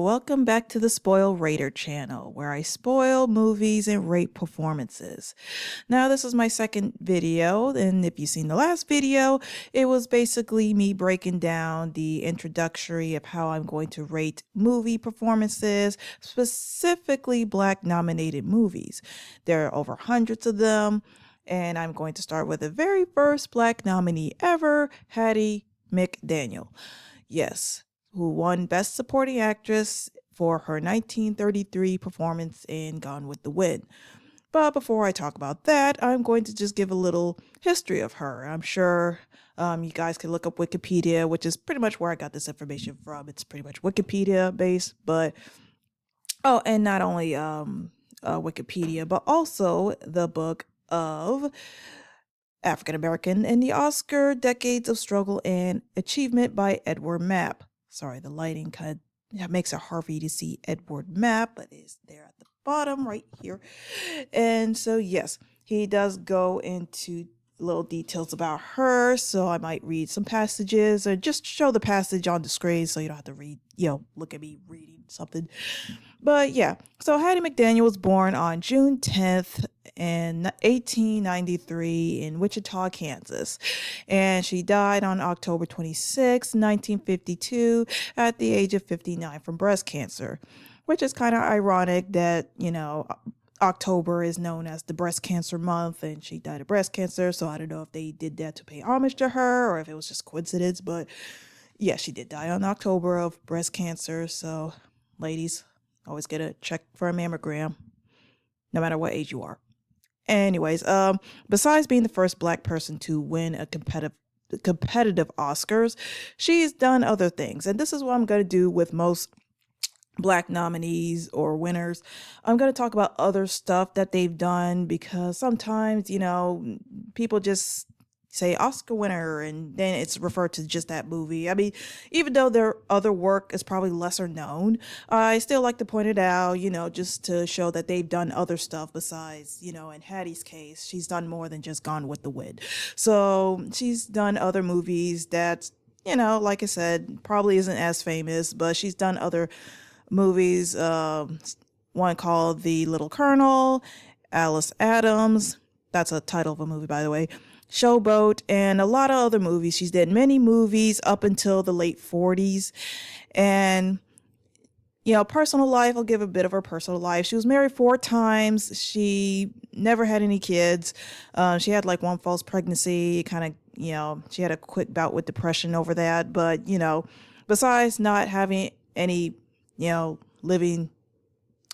welcome back to the Spoil Rater channel, where I spoil movies and rate performances. Now, this is my second video, and if you've seen the last video, it was basically me breaking down the introductory of how I'm going to rate movie performances, specifically Black nominated movies. There are over hundreds of them, and I'm going to start with the very first Black nominee ever, Hattie McDaniel. Yes, who won Best Supporting Actress for her 1933 performance in Gone with the Wind. But before I talk about that, I'm going to just give a little history of her. I'm sure you guys can look up Wikipedia, which is pretty much where I got this information from. It's pretty much Wikipedia based, but and not only Wikipedia, but also the book of African American and the Oscar Decades of Struggle and Achievement by Edward Mapp. Sorry, the lighting kind of makes it hard for you to see Edward Mapp, but it's there at the bottom right here. And so, yes, he does go into little details about her. So I might read some passages or just show the passage on the screen so you don't have to read, look at me reading something. But yeah, so Hattie McDaniel was born on June 10th in 1893 in Wichita, Kansas. And she died on October 26, 1952 at the age of 59 from breast cancer, which is kind of ironic that, October is known as the breast cancer month and she died of breast cancer. So I don't know if they did that to pay homage to her or if it was just coincidence, but yeah, she did die on October of breast cancer. So ladies, always get a check for a mammogram, no matter what age you are. Anyways, besides being the first Black person to win a competitive Oscars, she's done other things. And this is what I'm going to do with most Black nominees or winners. I'm going to talk about other stuff that they've done because sometimes, people just say Oscar winner and then it's referred to just that movie. I mean, even though their other work is probably lesser known, I still like to point it out, just to show that they've done other stuff besides, in Hattie's case, she's done more than just Gone with the Wind. So she's done other movies that, like I said, probably isn't as famous, but she's done other movies, one called The Little Colonel, Alice Adams, that's a title of a movie, by the way, Showboat, and a lot of other movies. She's did many movies up until the late 40s. And, personal life, I'll give a bit of her personal life. She was married 4 times. She never had any kids. She had like one false pregnancy, kind of, she had a quick bout with depression over that. But, besides not having any living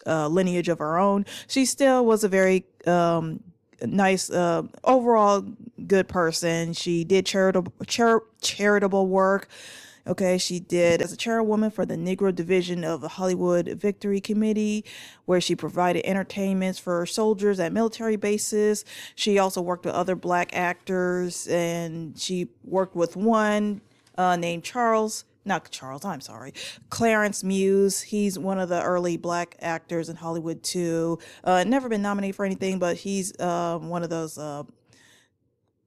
lineage of her own, she still was a very nice, overall good person. She did charitable work. Okay, she did as a chairwoman for the Negro division of the Hollywood Victory Committee, where she provided entertainments for soldiers at military bases. She also worked with other Black actors, and she worked with one named Clarence Muse. He's one of the early Black actors in Hollywood too. Never been nominated for anything, but he's one of those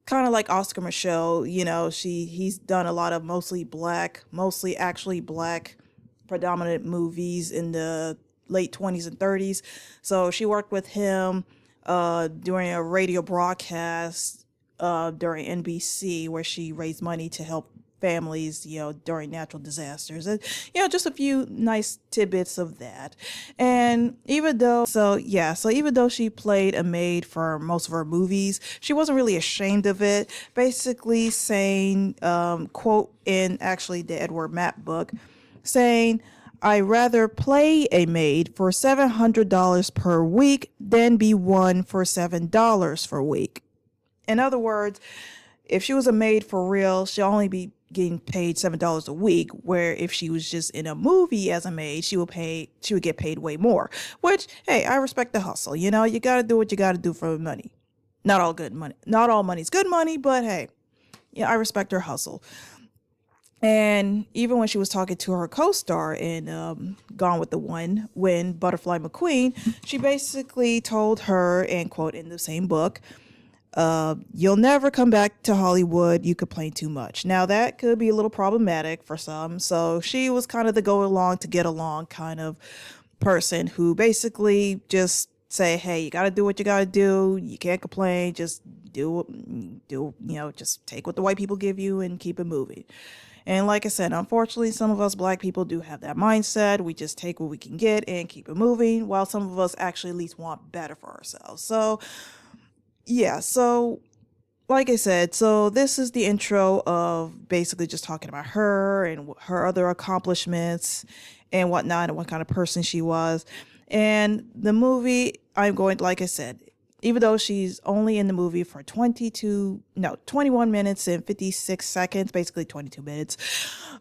kind of like Oscar Michelle. He's done a lot of mostly actually Black predominant movies in the late 20s and 30s. So she worked with him during a radio broadcast during NBC where she raised money to help families, during natural disasters, and just a few nice tidbits of that. And even though she played a maid for most of her movies, she wasn't really ashamed of it, basically saying, quote in actually the Edward Mapp book, saying, "I rather play a maid for $700 per week than be one for $7 per week." In other words, if she was a maid for real, she'll only be getting paid $7 a week, where if she was just in a movie as a maid, she would get paid way more. Which, hey, I respect the hustle. You got to do what you got to do for money. Not all money's good money, but hey, I respect her hustle. And even when she was talking to her co-star in Gone with the Wind, Butterfly McQueen, she basically told her, and quote in the same book, You'll never come back to Hollywood. You complain too much. Now, that could be a little problematic for some. So she was kind of the go along to get along kind of person who basically just say, hey, you got to do what you got to do. You can't complain. Just just take what the white people give you and keep it moving. And like I said, unfortunately, some of us black people do have that mindset. We just take what we can get and keep it moving, while some of us actually at least want better for ourselves. So, yeah, so like I said, so this is the intro of basically just talking about her and her other accomplishments and whatnot and what kind of person she was. And the movie, I'm going to, like I said, even though she's only in the movie for 21 minutes and 56 seconds, basically 22 minutes,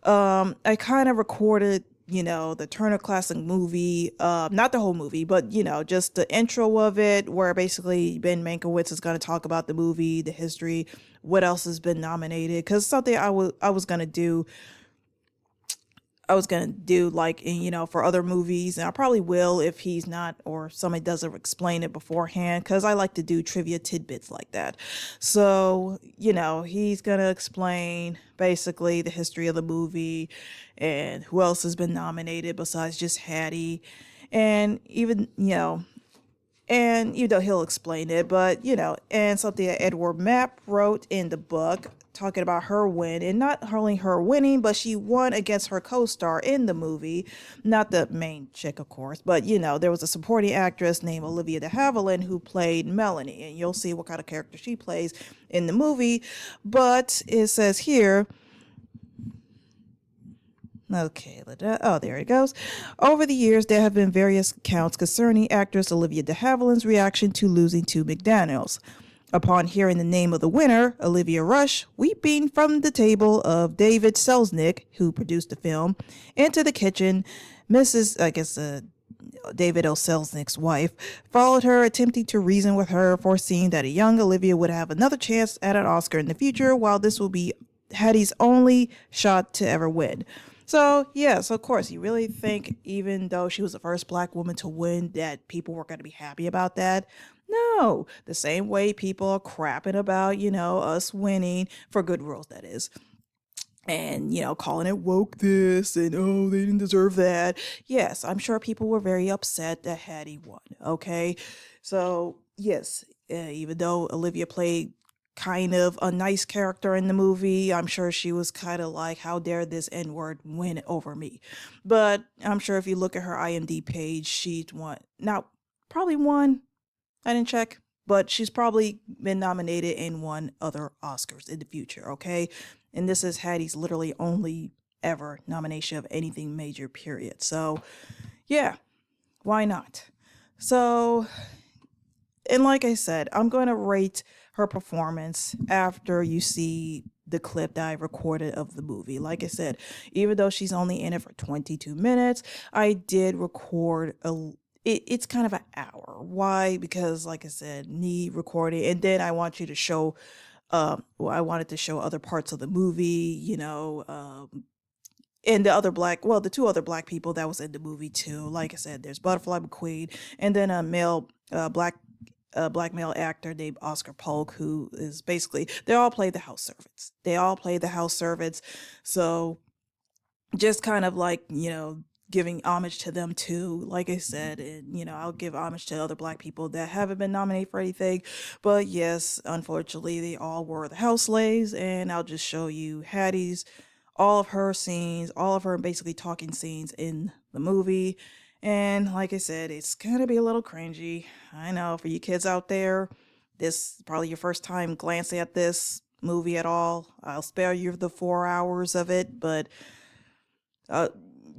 I kind of recorded, the Turner Classic movie, not the whole movie, but, just the intro of it, where basically Ben Mankiewicz is going to talk about the movie, the history, what else has been nominated, because something I was going to do. I was going to do like, for other movies, and I probably will if he's not, or somebody doesn't explain it beforehand, because I like to do trivia tidbits like that. So, he's going to explain basically the history of the movie and who else has been nominated besides just Hattie. And even, and he'll explain it, but and something that Edward Mapp wrote in the book talking about her win, and not only her winning, but she won against her co-star in the movie, not the main chick, of course, but there was a supporting actress named Olivia de Havilland who played Melanie, and you'll see what kind of character she plays in the movie. But it says here, okay, oh, there it goes. Over the years, there have been various accounts concerning actress Olivia de Havilland's reaction to losing to McDaniels. Upon hearing the name of the winner, Olivia rushed, weeping from the table of David Selznick, who produced the film, into the kitchen. David O. Selznick's wife, followed her, attempting to reason with her, foreseeing that a young Olivia would have another chance at an Oscar in the future, while this will be Hattie's only shot to ever win. So, yes, of course, you really think even though she was the first black woman to win that people were going to be happy about that? No, the same way people are crapping about, us winning, for good rules, that is. And, calling it woke this and, oh, they didn't deserve that. Yes, I'm sure people were very upset that Hattie won, okay? So, yes, even though Olivia played kind of a nice character in the movie, I'm sure she was kind of like, how dare this N-word win over me? But I'm sure if you look at her IMDb page, she's won. Now, probably won. I didn't check, but she's probably been nominated and won other Oscars in the future, okay? And this is Hattie's literally only ever nomination of anything major, period. So, yeah, why not? So, and like I said, I'm going to rate her performance after you see the clip that I recorded of the movie. Like I said, even though she's only in it for 22 minutes, I did record it's kind of an hour. Why? Because like I said, me recording, and then I want you to show I wanted to show other parts of the movie, and the two other black people that was in the movie too. Like I said, there's Butterfly McQueen, and then a black male actor named Oscar Polk, who is basically, they all play the house servants. So just kind of like, giving homage to them too, like I said. And I'll give homage to other black people that haven't been nominated for anything, but yes, unfortunately they all were the house slaves. And I'll just show you all of her scenes, all of her basically talking scenes in the movie. And like I said, it's gonna be a little cringy, I know, for you kids out there. This is probably your first time glancing at this movie at all. I'll spare you the 4 hours of it, but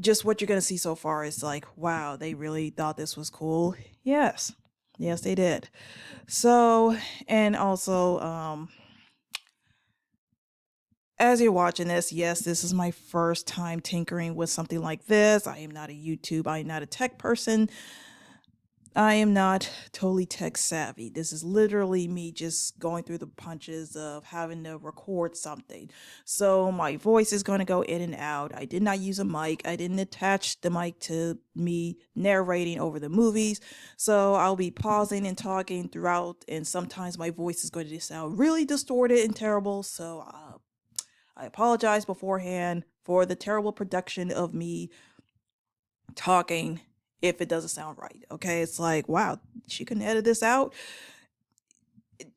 just what you're going to see so far is like, wow, they really thought this was cool. Yes, they did. So, and also, as you're watching this, yes, this is my first time tinkering with something like this. I am not a tech person. I am not totally tech savvy. This is literally me just going through the punches of having to record something. So my voice is going to go in and out. I did not use a mic. I didn't attach the mic to me narrating over the movies. So I'll be pausing and talking throughout, and sometimes my voice is going to sound really distorted and terrible. So I apologize beforehand for the terrible production of me talking if it doesn't sound right. Okay, it's like, wow, she couldn't edit this out.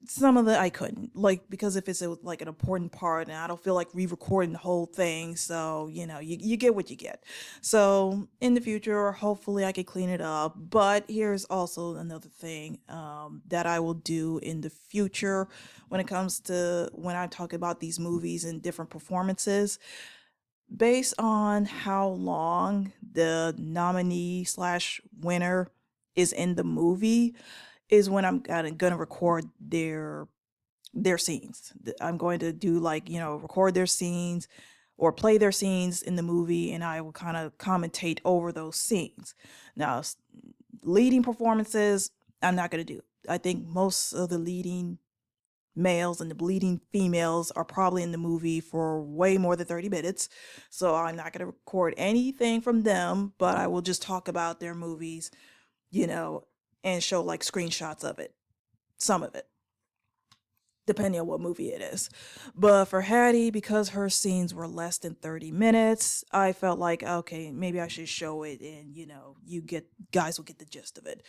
Some of it I couldn't, like, because if it's like an important part, and I don't feel like re-recording the whole thing. So you get what you get. So in the future, hopefully I can clean it up. But here's also another thing that I will do in the future when it comes to when I talk about these movies and different performances based on how long the nominee slash winner is in the movie is when I'm gonna record their scenes. I'm going to do, like, record their scenes or play their scenes in the movie, and I will kind of commentate over those scenes. Now, leading performances, I'm not going to do. I think most of the leading males and the bleeding females are probably in the movie for way more than 30 minutes. So I'm not going to record anything from them, but I will just talk about their movies, you know, and show like screenshots of it, some of it, depending on what movie it is. But for Hattie, because her scenes were less than 30 minutes, I felt like, okay, maybe I should show it, and you guys will get the gist of it.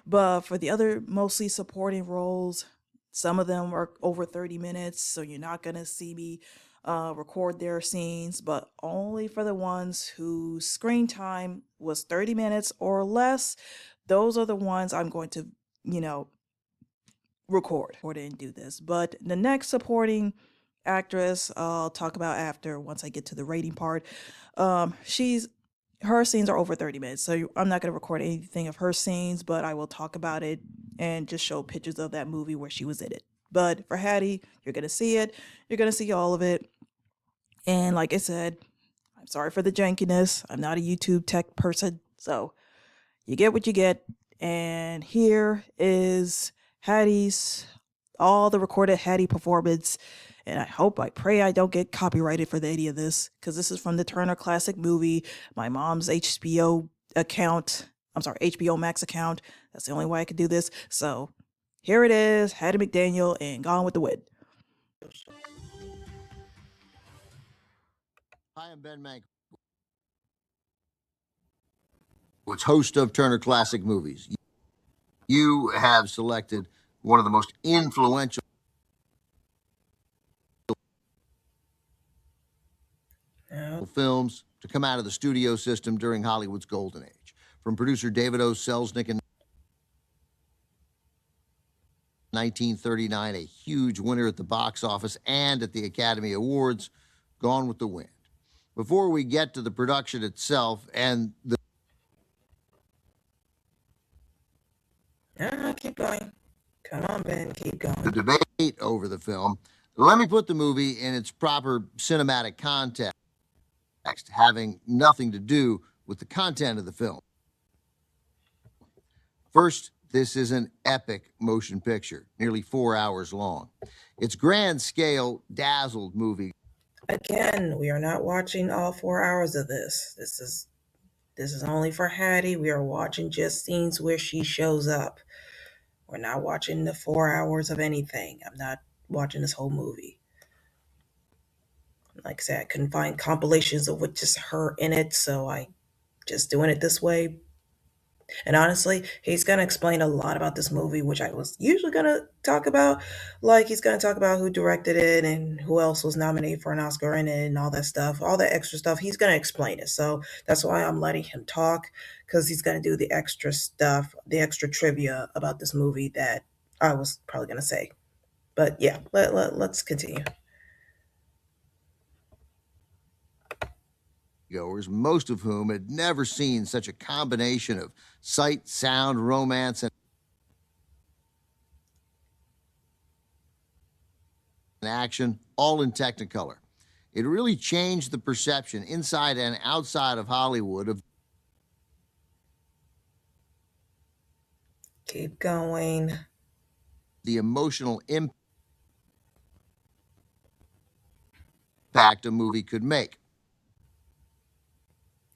But for the other mostly supporting roles, some of them are over 30 minutes, so you're not going to see me record their scenes, but only for the ones whose screen time was 30 minutes or less. Those are the ones I'm going to, you know, record and do this. But the next supporting actress I'll talk about after once I get to the rating part. She's her scenes are over 30 minutes, so I'm not going to record anything of her scenes, but I will talk about it and just show pictures of that movie where she was in it. But for Hattie, you're going to see it. You're going to see all of it. And like I said, I'm sorry for the jankiness. I'm not a YouTube tech person, so you get what you get. And here is Hattie's all the recorded Hattie performance. And I pray I don't get copyrighted for any of this, because this is from the Turner Classic Movie, my mom's HBO account. I'm sorry, HBO Max account. That's the only way I could do this. So here it is, Hattie McDaniel and Gone with the Wind. Hi, I'm Ben Mank, who's host of Turner Classic Movies. You have selected one of the most influential films to come out of the studio system during Hollywood's golden age. From producer David O. Selznick in 1939, a huge winner at the box office and at the Academy Awards, Gone with the Wind. Before we get to the production itself and the Keep going. Come on, Ben, keep going. the debate over the film, let me put the movie in its proper cinematic context, having nothing to do with the content of the film. First, this is an epic motion picture, nearly 4 hours long. Its grand scale, dazzled movie. Again, we are not watching all 4 hours of this. This is only for Hattie. We are watching just scenes where she shows up. We're not watching the 4 hours of anything. I'm not watching this whole movie. Like I said, I couldn't find compilations of with just her in it, so I just doing it this way. And honestly, he's going to explain a lot about this movie, which I was usually going to talk about. Like, he's going to talk about who directed it and who else was nominated for an Oscar in it and all that stuff, all that extra stuff. He's going to explain it. So that's why I'm letting him talk, because he's going to do the extra stuff, the extra trivia about this movie that I was probably going to say. But yeah, let's continue. Goers, most of whom had never seen such a combination of sight, sound, romance, and action, all in Technicolor. It really changed the perception inside and outside of Hollywood of Keep going. The emotional impact a movie could make.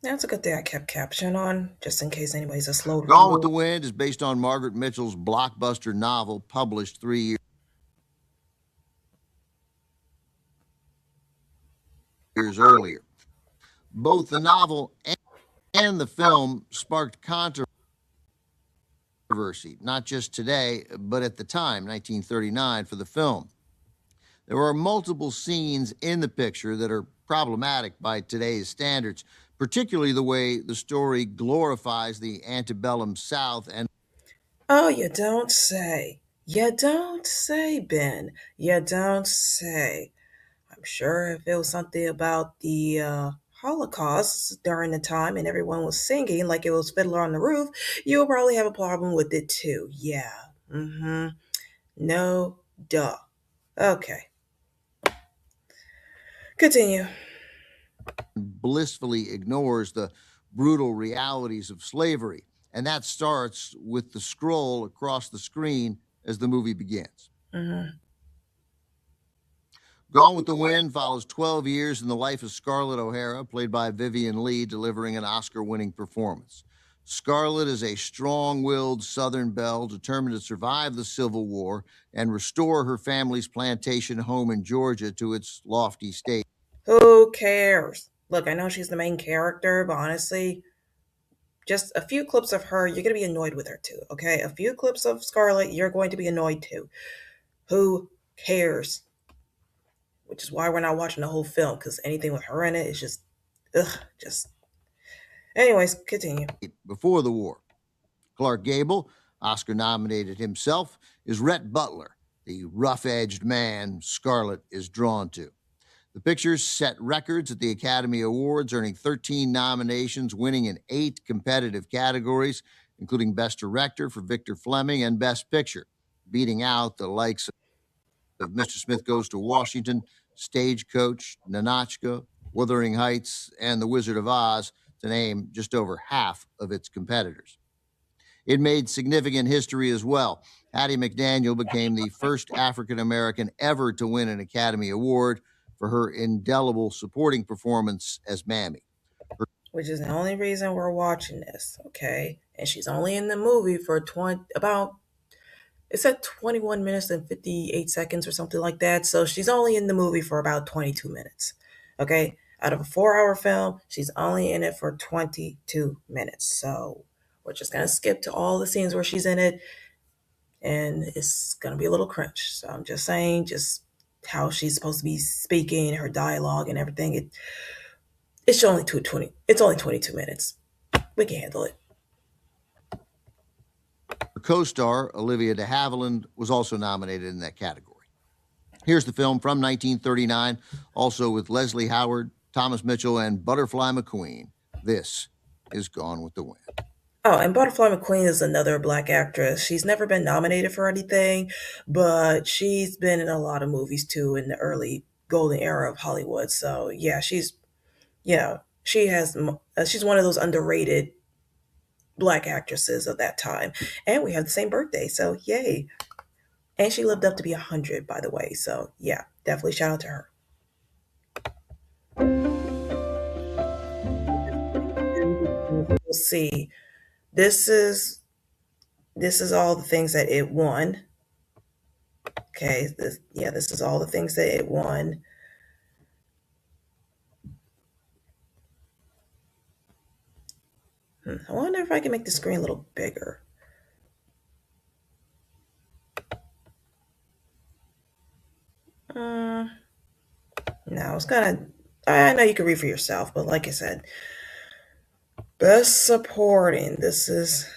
That's a good thing I kept caption on, just in case anybody's a slow Gone with reader. the Wind is based on Margaret Mitchell's blockbuster novel published 3 years earlier. Both the novel and the film sparked controversy, not just today, but at the time, 1939, for the film. There are multiple scenes in the picture that are problematic by today's standards, particularly the way the story glorifies the antebellum South and Oh, you don't say. You don't say, Ben. You don't say. I'm sure if it was something about the Holocaust during the time and everyone was singing like it was Fiddler on the Roof, you'll probably have a problem with it too. Yeah. Mm-hmm. No, duh. Okay. Continue. blissfully ignores the brutal realities of slavery. And that starts with the scroll across the screen as the movie begins. Mm-hmm. Gone with the Wind follows 12 years in the life of Scarlett O'Hara, played by Vivian Lee, delivering an Oscar winning performance. Scarlett is a strong willed Southern belle determined to survive the Civil War and restore her family's plantation home in Georgia to its lofty state. Who cares? Look, I know she's the main character, but honestly, just a few clips of her, you're going to be annoyed with her too, okay? A few clips of Scarlett, you're going to be annoyed too. Who cares? Which is why we're not watching the whole film, because anything with her in it is just, ugh, just. Anyways, continue. Before the war, Clark Gable, Oscar nominated himself, is Rhett Butler, the rough edged man Scarlett is drawn to. The pictures set records at the Academy Awards, earning 13 nominations, winning in 8 competitive categories, including Best Director for Victor Fleming and Best Picture, beating out the likes of Mr. Smith Goes to Washington, Stagecoach, Nanachka, Wuthering Heights, and The Wizard of Oz, to name just over half of its competitors. It made significant history as well. Hattie McDaniel became the first African American ever to win an Academy Award for her indelible supporting performance as Mammy. Which is the only reason we're watching this, okay? And she's only in the movie for 20, about, it said 21 minutes and 58 seconds or something like that. So she's only in the movie for about 22 minutes, okay? Out of a 4-hour film, she's only in it for 22 minutes. So we're just going to skip to all the scenes where she's in it, and it's going to be a little cringe. So I'm just saying, just how she's supposed to be speaking, her dialogue and everything. It's only 220. It's only 22 minutes. We can handle it. Her co star, Olivia de Havilland, was also nominated in that category. Here's the film from 1939, also with Leslie Howard, Thomas Mitchell, and Butterfly McQueen. This is Gone with the Wind. Oh, and Butterfly McQueen is another black actress. She's never been nominated for anything, but she's been in a lot of movies too in the early golden era of Hollywood. So yeah, she has. She's one of those underrated black actresses of that time, and we have the same birthday. So yay! And she lived up to be 100, by the way. So yeah, definitely shout out to her. We'll see. This is this is all the things that it won. Okay, this is all the things that it won. I wonder if I can make the screen a little bigger. Uh, no, it's kind of. I know you can read for yourself, but like I said, best supporting. This is.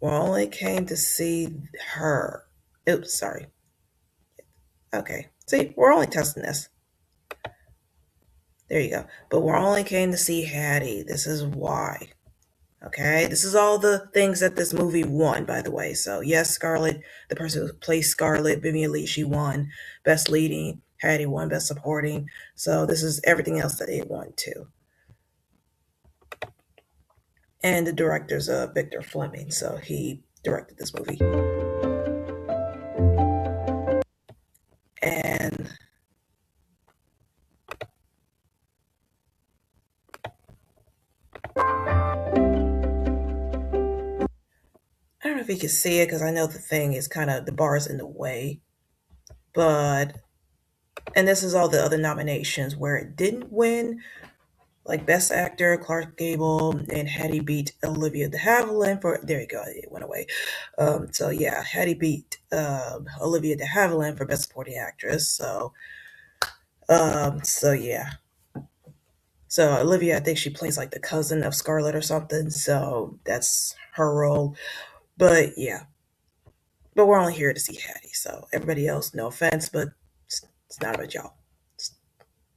We only came to see her. Oops, sorry. Okay, see, we're only testing this. There you go. But we're only came to see Hattie. This is why. Okay, this is all the things that this movie won, by the way. So yes, Scarlett, the person who plays Scarlett, Vivian Lee, she won Best Leading. Hattie won Best Supporting. So this is everything else that it won too. and the director's Victor Fleming, so he directed this movie. And I don't know if you can see it because I know the thing is kind of the bar is in the way, but and this is all the other nominations where it didn't win, like Best Actor, Clark Gable and Hattie beat Olivia de Havilland for. There you go, it went away. So yeah, Hattie beat Olivia de Havilland for Best Supporting Actress. So yeah. So Olivia, I think she plays like the cousin of Scarlett or something. So that's her role. But yeah, but we're only here to see Hattie. So everybody else, no offense, but it's not about y'all.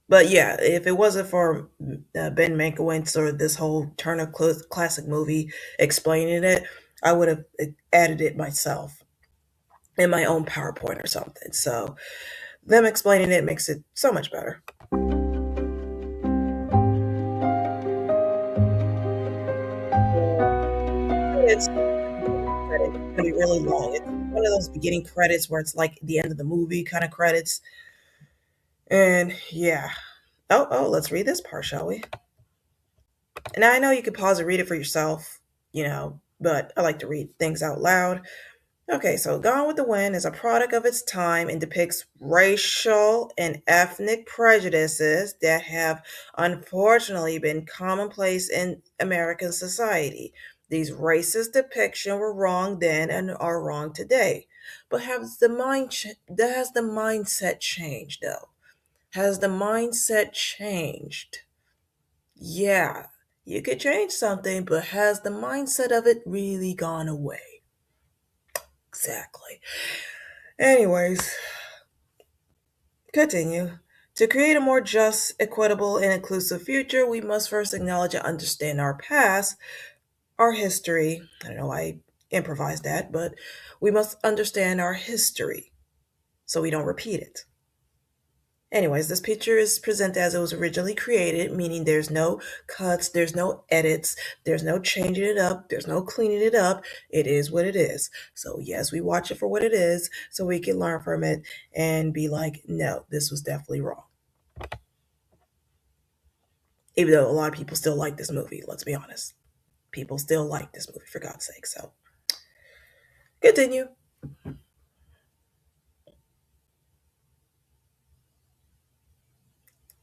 But yeah, if it wasn't for Ben Mankiewicz or this whole Turner Classic movie explaining it, I would have added it myself in my own PowerPoint or something. So them explaining it makes it so much better. It's gonna be really long. It's one of those beginning credits where it's like the end of the movie kind of credits. And yeah. Oh, let's read this part, shall we? And I know you could pause and read it for yourself, but I like to read things out loud. Okay, so Gone with the Wind is a product of its time and depicts racial and ethnic prejudices that have unfortunately been commonplace in American society. These racist depictions were wrong then and are wrong today. But has the mindset changed though? Has the mindset changed? Yeah, you could change something, but has the mindset of it really gone away? Exactly. Anyways, continue. To create a more just, equitable, and inclusive future, we must first acknowledge and understand our past, our history. I don't know why I improvised that, but we must understand our history so we don't repeat it. Anyways, this picture is presented as it was originally created, meaning there's no cuts, there's no edits, there's no changing it up, there's no cleaning it up. It is what it is. So, yes, we watch it for what it is so we can learn from it and be like, no, this was definitely wrong. Even though a lot of people still like this movie, let's be honest. People still like this movie, for God's sake. So, continue.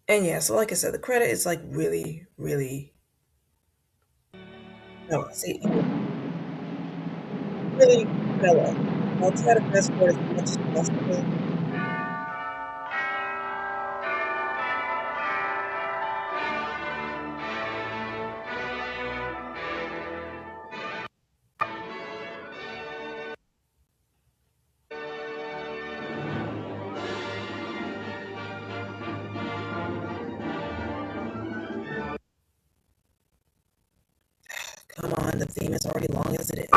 And yeah, so like I said, the credit is like really, really. No, see, really vanilla. I'll try to fast forward as much as possible. Come on, the theme is already long as it is.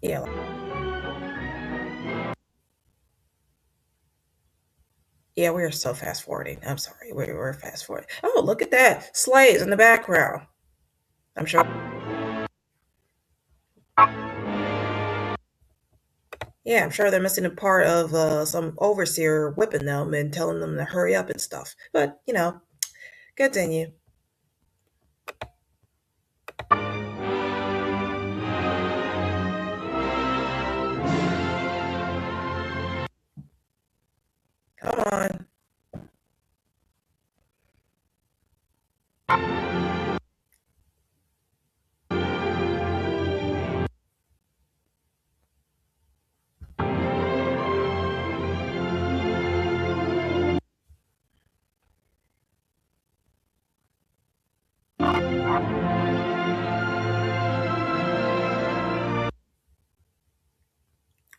Yeah, yeah, we are so fast forwarding. I'm sorry, we're fast forwarding. Oh, look at that, slaves in the background. I'm sure. Yeah, I'm sure they're missing a part of some overseer whipping them and telling them to hurry up and stuff. But continue. Come on,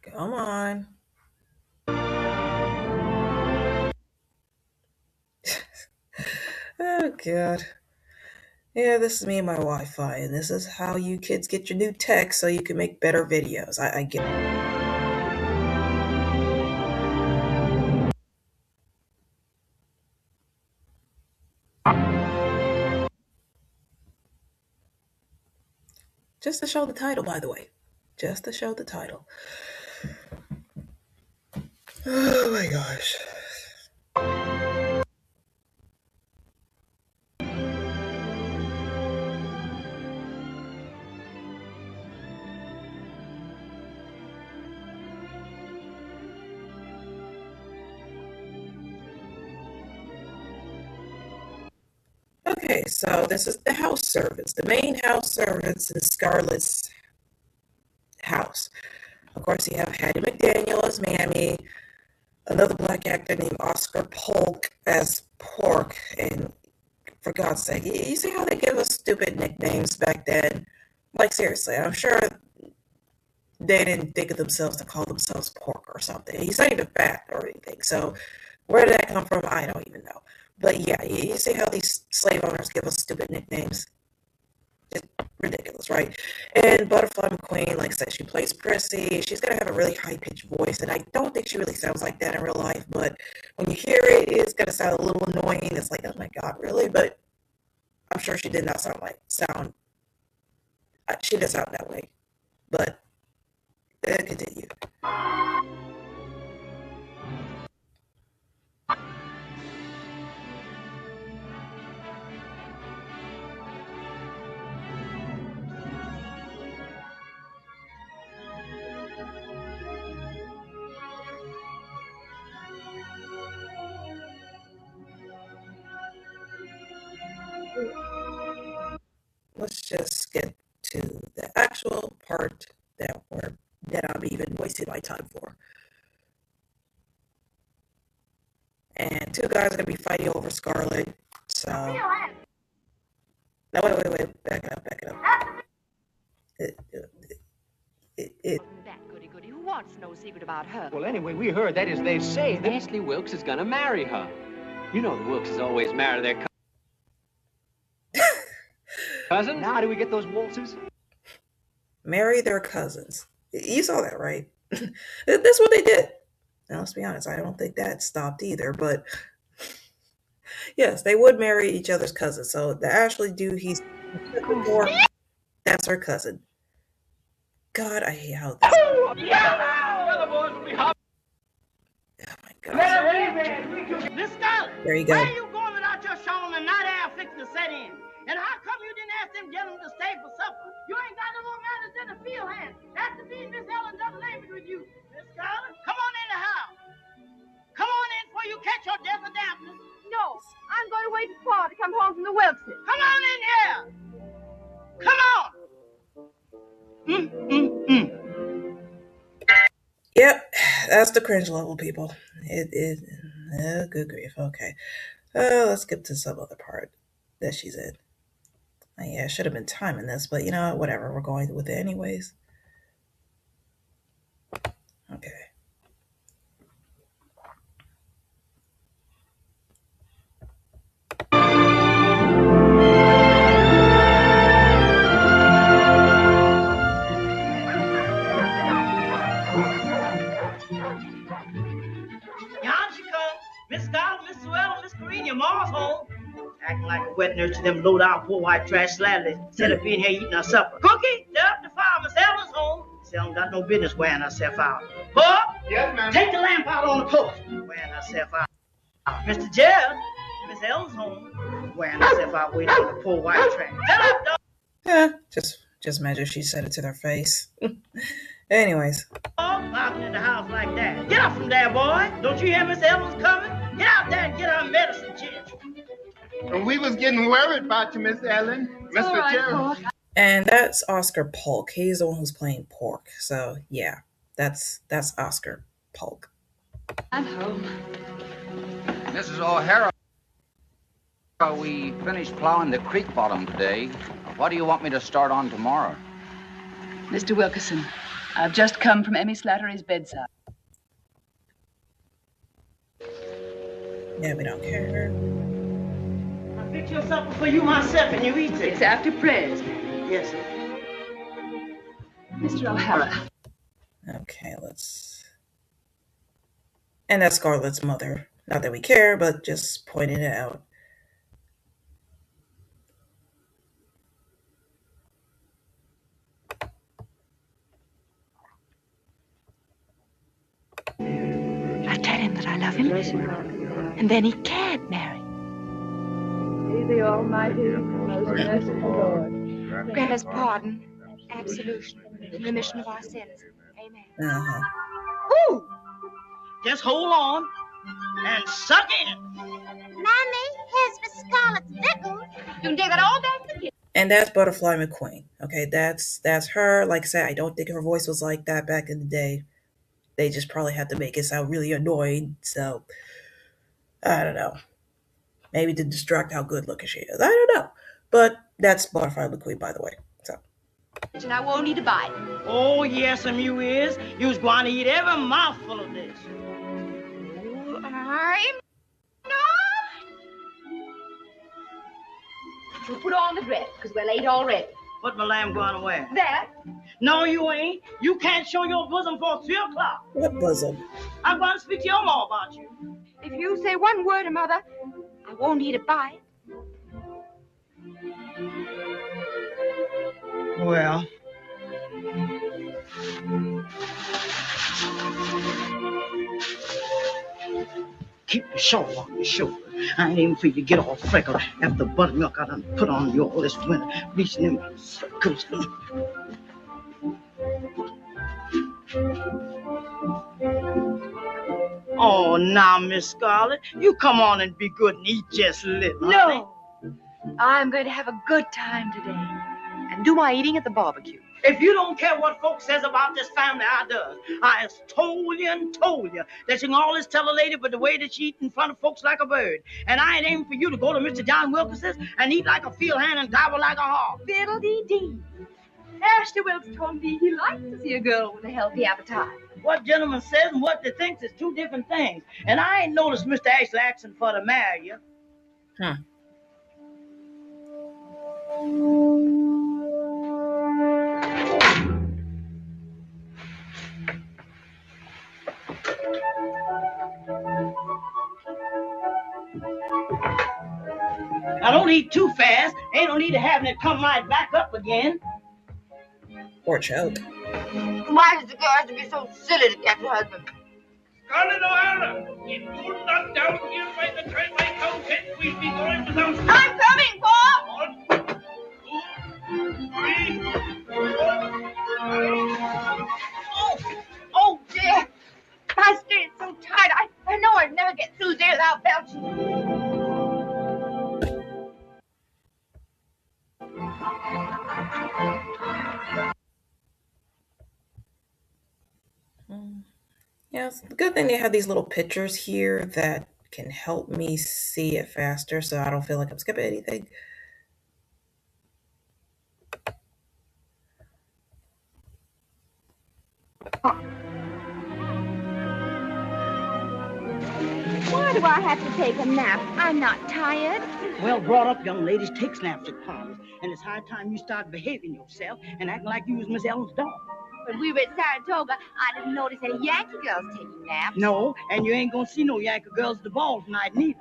come on. Oh God. Yeah, this is me and my Wi-Fi, and this is how you kids get your new tech so you can make better videos. I get it. Just to show the title, by the way. Just to show the title. Oh my gosh. Okay, so this is the house servants, the main house servants in Scarlett's house. Of course, you have Hattie McDaniel as Mammy, another black actor named Oscar Polk as Pork, and for God's sake, you see how they give us stupid nicknames back then? Like, seriously, I'm sure they didn't think of themselves to call themselves Pork or something. He's not even fat or anything, so where did that come from? I don't even know. But yeah, you see how these slave owners give us stupid nicknames? Just ridiculous, right? And Butterfly McQueen, like I said, she plays Prissy. She's gonna have a really high-pitched voice, and I don't think she really sounds like that in real life. But when you hear it, it's gonna sound a little annoying. It's like, oh my God, really? But I'm sure she did not sound. She didn't sound that way. But continue. Let's just get to the actual part that I'm even wasting my time for. And two guys are gonna be fighting over Scarlet. So no, wait, back it up. It That goody-goody who wants no secret about her. Well, anyway, we heard, that is, they say that Ashley Wilkes is gonna marry her. You know the Wilkes always marry their cousins. Now, how do we get those waltzes? marry their cousins. You saw that, right? That's what they did. Now, let's be honest, I don't think that stopped either, but yes, they would marry each other's cousins. So the Ashley dude he's looking for, that's her cousin. God, I hate how this. Oh my God. Miss Scarlett, There you go. where you going without your shawl and the night air fixing to set in? And how come you didn't ask them gentlemen to stay for supper? You ain't got no more manners than a field hand. That's the mean Miss Ellen doesn't leave it with you. Miss Scarlett, come on in the house. Come on in before you catch your death of dampness. No, I'm going to wait for Pa to come home from the Wilkses. Come on in here. Come on. Yep, that's the cringe level, people. Good grief. Okay. Let's skip to some other part that she's in. Yeah, I should have been timing this, but you know what? Whatever. We're going with it anyways. Okay. Yonder she comes. Miss Scarlett, Miss Sewell, Miss Karine, your mama's home. Acting like a wet nurse to them low-down poor white trash slatterly. Instead of being here eating our supper. Cookie, they're up the fire. Miss Ellen's home. Miss Ellen got no business wearing herself out. Bob, Yes, ma'am. take the lamp out on the porch. Wearing herself out. Mr. Gerald, Miss Ellen's home. Wearing herself out waiting on the poor white trash. Tell up, dog. Yeah, just imagine she said it to their face. Anyways. Popping in the house like that. Get up from there, boy. Don't you hear Miss Ellen's coming? Get out there and get her medicine chest. We was getting worried about you, Miss Ellen. Mr. Gerald. And that's Oscar Polk. He's the one who's playing Pork. So yeah, that's Oscar Polk. I'm home. Mrs. O'Hara, we finished plowing the creek bottom today. What do you want me to start on tomorrow? Mr. Wilkerson, I've just come from Emmy Slattery's bedside. Yeah, we don't care. fix your supper for you myself and you eat it. It's after prayers. Yes, sir. Mr. O'Hara. Okay, let's... And that's Scarlett's mother. Not that we care, but just pointing it out. I tell him that I love him, and then he can't marry. Be the Almighty, most merciful Lord. Grant us pardon, absolution, and remission of our sins. Amen. Woo! Just hold on and suck in. Mommy, here's Miss Scarlett's pickles. You can take that all back to the kitchen. And that's Butterfly McQueen. Okay, that's her. Like I said, I don't think her voice was like that back in the day. They just probably had to make it sound really annoying. So, I don't know. Maybe to distract how good looking she is. I don't know. But that's Butterfly McQueen, by the way. So. And I won't need to buy it. Oh, yes, you is. You's going to eat every mouthful of this. I'm We'll put on the dress, because we're late already. What my lamb going to wear? That? No, you ain't. You can't show your bosom for 3 o'clock. What bosom? I'm going to speak to your ma about you. If you say one word to Mother, I won't need to buy it. Well. Keep the shawl on your shoulder. I ain't even for you to get all freckled after the buttermilk I done put on you all this winter. Bleaching them circles. Oh, now, Miss Scarlett, you come on and be good and eat just a little. No. I'm going to have a good time today and do my eating at the barbecue. If you don't care what folks says about this family, I does. I has told you that you can always tell a lady but the way that she eat in front of folks like a bird. And I ain't aiming for you to go to Mr. John Wilkins's and eat like a field hand and gobble like a hog. Fiddle-dee-dee. Ashley Wilkes told me he likes to see a girl with a healthy appetite. What gentleman says and what they thinks is 2 different things. And I ain't noticed Mr. Ashley asking for to marry you. Huh. Now don't eat too fast. Ain't no need to having it come right back up again. Or choke. Why does the girl have to be so silly to catch her husband? Scarlett O'Hara, if you're not down here by the time I count 10, we'll be going without... I'm coming, Paul! 1, 2, 3, 4, 5... Oh, dear. My skin is so tight. I know I'd never get through there without belching. Yeah, it's the good thing they have these little pictures here that can help me see it faster so I don't feel like I'm skipping anything. Why do I have to take a nap? I'm not tired. Well brought up young ladies take snaps at parties. And it's high time you start behaving yourself and acting like you was Miss Ellen's dog. When we were at Saratoga, I didn't notice any Yankee girls taking naps. No, and you ain't gonna see no Yankee girls at the ball tonight neither.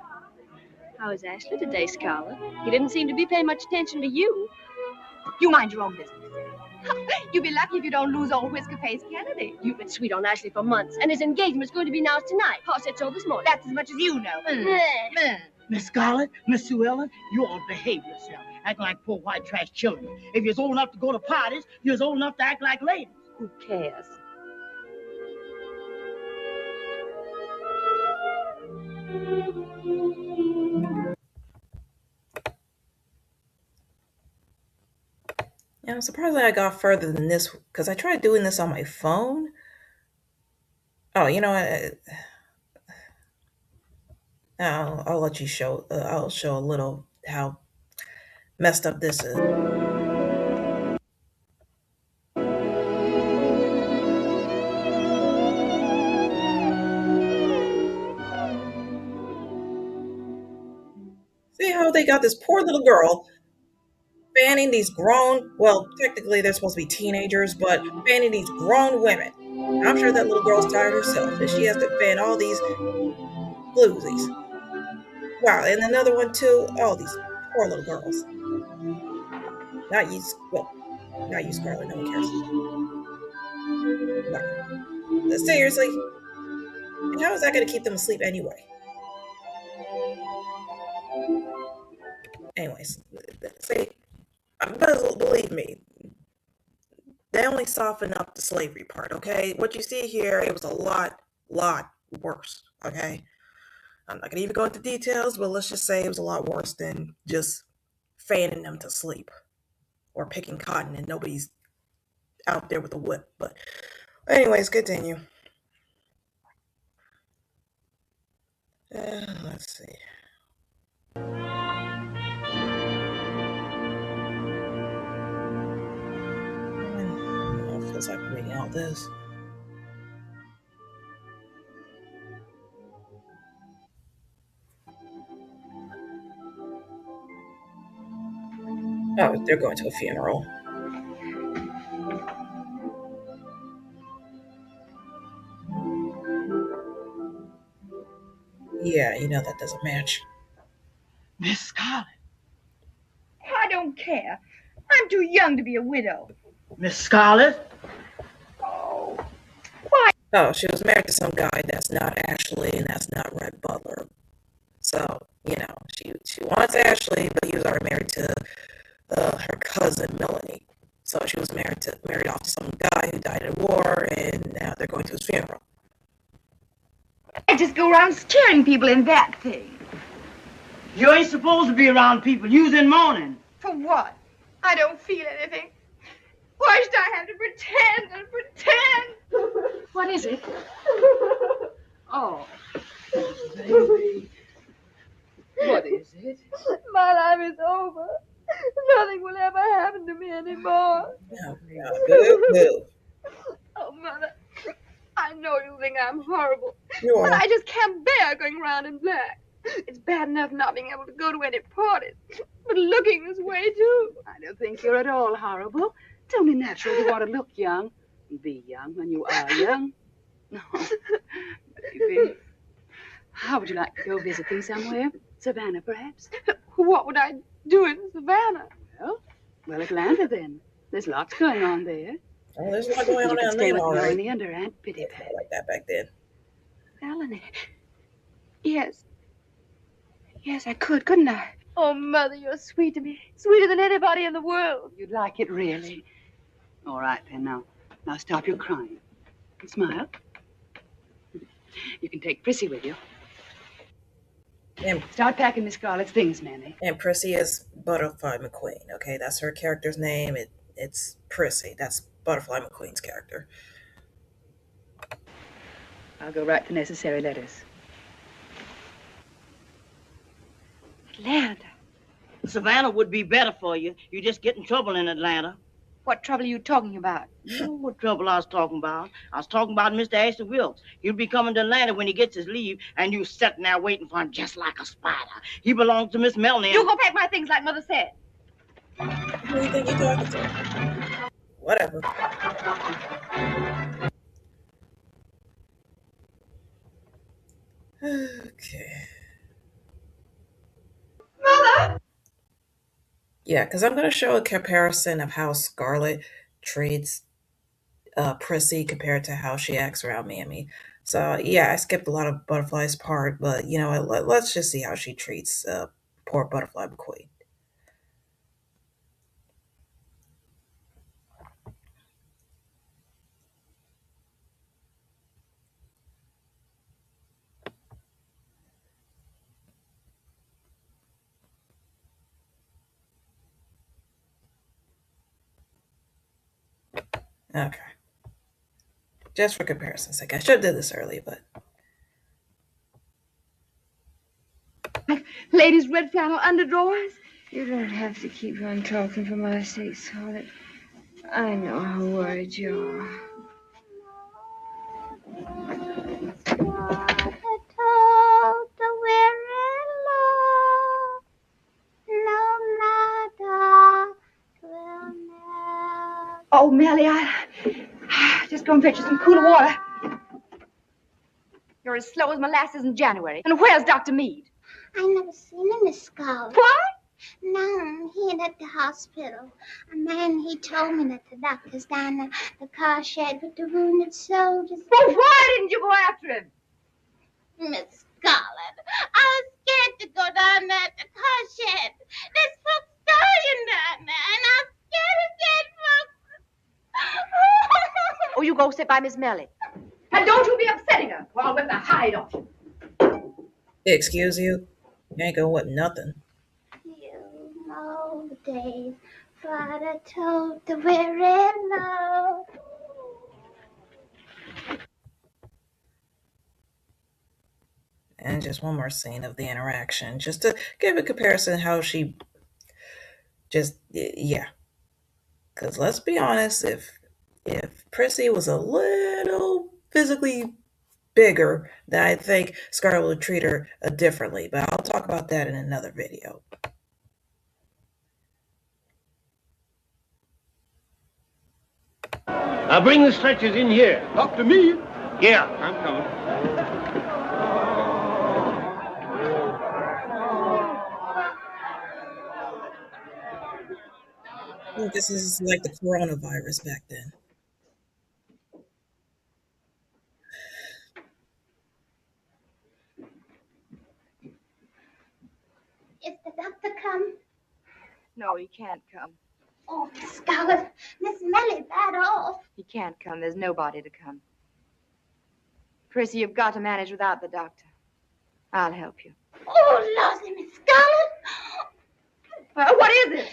How is Ashley today, Scarlett? He didn't seem to be paying much attention to you. You mind your own business. You'll be lucky if you don't lose old Whisker-Face Kennedy. You've been sweet on Ashley for months, and his engagement's going to be announced tonight. Pa said so this morning. That's as much as you know. Miss Scarlett, Miss Sue Ellen, you all behave yourself. Acting like poor white trash children. If you're old enough to go to parties, you're old enough to act like ladies. Who cares? Yeah, I'm surprised that I got further than this because I tried doing this on my phone. Oh, you know what? I'll let you show. I'll show a little how messed up this is. See how they you got this poor little girl fanning these grown, well, technically they're supposed to be teenagers, but fanning these grown women. I'm sure that little girl's tired herself, and she has to fan all these bluesies. Wow, and another one too. Oh, these poor little girls. Not you, well, not you, Scarlet. No one cares. Wow. Seriously, how is that going to keep them asleep anyway? Anyways, see, believe me, they only soften up the slavery part, okay? What you see here, it was a lot worse, okay? I'm not going to even go into details, but let's just say it was a lot worse than just fanning them to sleep or picking cotton and nobody's out there with a whip. But anyways, continue. Let's see. It feels like reading all this. Oh, they're going to a funeral. Yeah, you know that doesn't match. Miss Scarlet. I don't care. I'm too young to be a widow. Miss Scarlet? Oh, Oh, she was married to some guy that's not Ashley and that's not Red Butler. So, you know, she wants Ashley, but he was already married to her cousin Melanie. So she was married off to some guy who died in war, and now they're going to his funeral. I just go around scaring people in that thing. You ain't supposed to be around people. You's in mourning. For what? I don't feel anything. Why should I have to pretend and pretend? What is it? Oh. Baby. What is it? My life is over. Nothing will ever happen to me anymore. Oh, boo. Oh, Mother, I know you think I'm horrible, You are. but I just can't bear going around in black. It's bad enough not being able to go to any parties, but looking this way, too. I don't think you're at all horrible. It's only natural to want to look young and be young when you are young. No, baby. How would you like to go visiting somewhere? Savannah, perhaps? What would I do in Savannah? Well, Atlanta, then. There's lots going on there. Oh, there's a lot going on You in could stay Atlanta, with all right. Melanie and her Aunt Pitty Pat. Like that back then. Melanie. Yes. Yes, I could, couldn't I? Oh, Mother, you're sweet to me. Sweeter than anybody in the world. You'd like it, really? All right, then. Now stop your crying. And smile. You can take Prissy with you. And Start packing Miss Scarlett's things, Mammy. And Prissy is Butterfly McQueen, okay? That's her character's name. It's Prissy. That's Butterfly McQueen's character. I'll go write the necessary letters. Atlanta. Savannah would be better for you. You just get in trouble in Atlanta. What trouble are you talking about? You know what trouble I was talking about? I was talking about Mr. Ashley Wilkes. He'll be coming to Atlanta when he gets his leave, and you sitting there waiting for him just like a spider. He belongs to Miss Melanie. You go pack my things like Mother said. Who do you think you're talking to? Whatever. Okay. Mother! Yeah, because I'm going to show a comparison of how Scarlet treats Prissy compared to how she acts around Mammy. So, yeah, I skipped a lot of Butterfly's part, but, you know, let's just see how she treats poor Butterfly McQueen. Okay. Just for comparison's sake. I should have did this early, but... Ladies' red flannel underdrawers? You don't have to keep on talking for my sake, Scarlet. I know how worried you are. Oh, Melly, I just go and fetch you some cooler water. You're as slow as molasses in January. And where's Dr. Meade? I never seen him, Miss Scarlet. What? No, he ain't at the hospital. A man, he told me that the doctor's down at the car shed with the wounded soldiers. Well, why didn't you go after him? Miss Scarlet, I was scared to go down there at the car shed. There's folks dying down there, and I'm scared of dead folks. Oh, you go sit by Miss Melly. And don't you be upsetting her, or I'll whip the hide off you. Excuse you? You ain't gonna whip nothing. You know the days Father told the weary love. And just one more scene of the interaction, just to give a comparison how she just, yeah. Because let's be honest, if Prissy was a little physically bigger, then I think Scarlett would treat her differently. But I'll talk about that in another video. Now bring the stretchers in here. Up to me? Yeah, I'm coming. I think this is like the coronavirus back then. Is the doctor come? No, he can't come. Oh, Miss Scarlet, Miss Melly bad off. He can't come. There's nobody to come. Prissy, you've got to manage without the doctor. I'll help you. Oh, Losey, Miss Scarlet. What is it?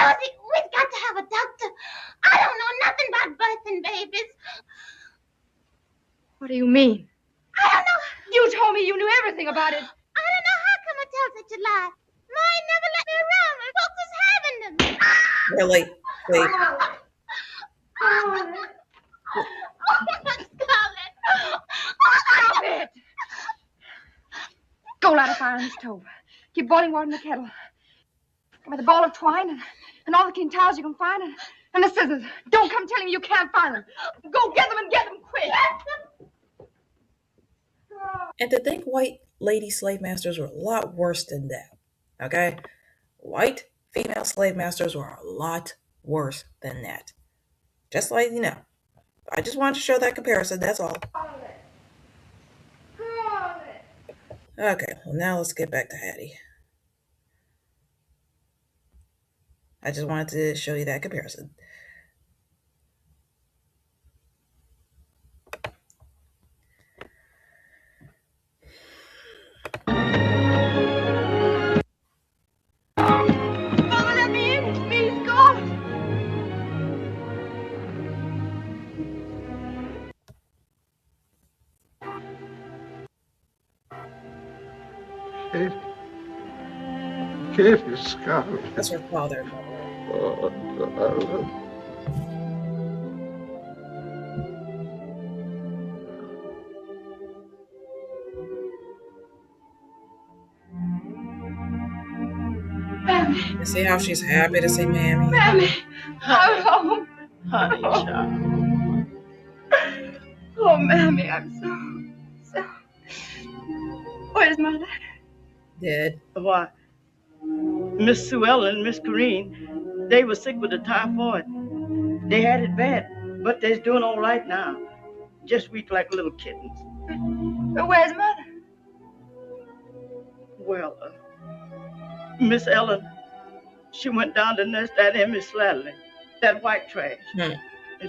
Losey, we've got to have a doctor. I don't know nothing about birthing babies. What do you mean? I don't know. You told me you knew everything about it. I don't know how come I tell such a lie. Ma never let me around when folks was having them. Really? Wait. Scarlet. Stop it! Go light a fire on the stove. Keep boiling water in the kettle. With a ball of twine and all the clean towels you can find and the scissors. Don't come telling me you can't find them. Go get them and get them quick. And to think white lady slave masters were a lot worse than that. Okay? White female slave masters were a lot worse than that. Just like, I just wanted to show that comparison, that's all. Okay, well now let's get back to Hattie. I just wanted to show you that comparison. Mama, let me in. Please, go. Katie, Scarlet. That's her father. Oh, darling. You see how she's happy to see Mammy? Mammy, I'm home. Honey, child. Oh, Mammy, I'm so. Where's Mother? Dead. Why, Miss Sue Ellen and Miss Corrine, they were sick with the typhoid. They had it bad, but they're doing all right now. Just weak like little kittens. But where's Mother? Well, Miss Ellen, she went down to nurse that Emmy Slattery, that white trash. And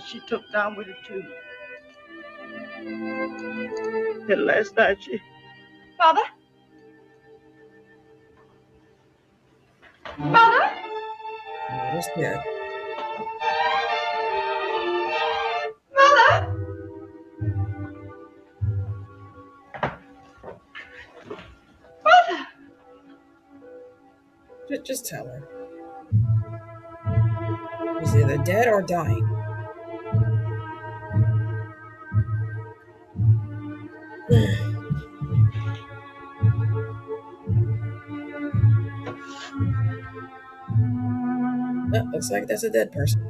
she took down with it too. And last night she... Father? Mother? What's dead? Mother? Mother? Just tell her. He's either dead or dying. Looks like that's a dead person.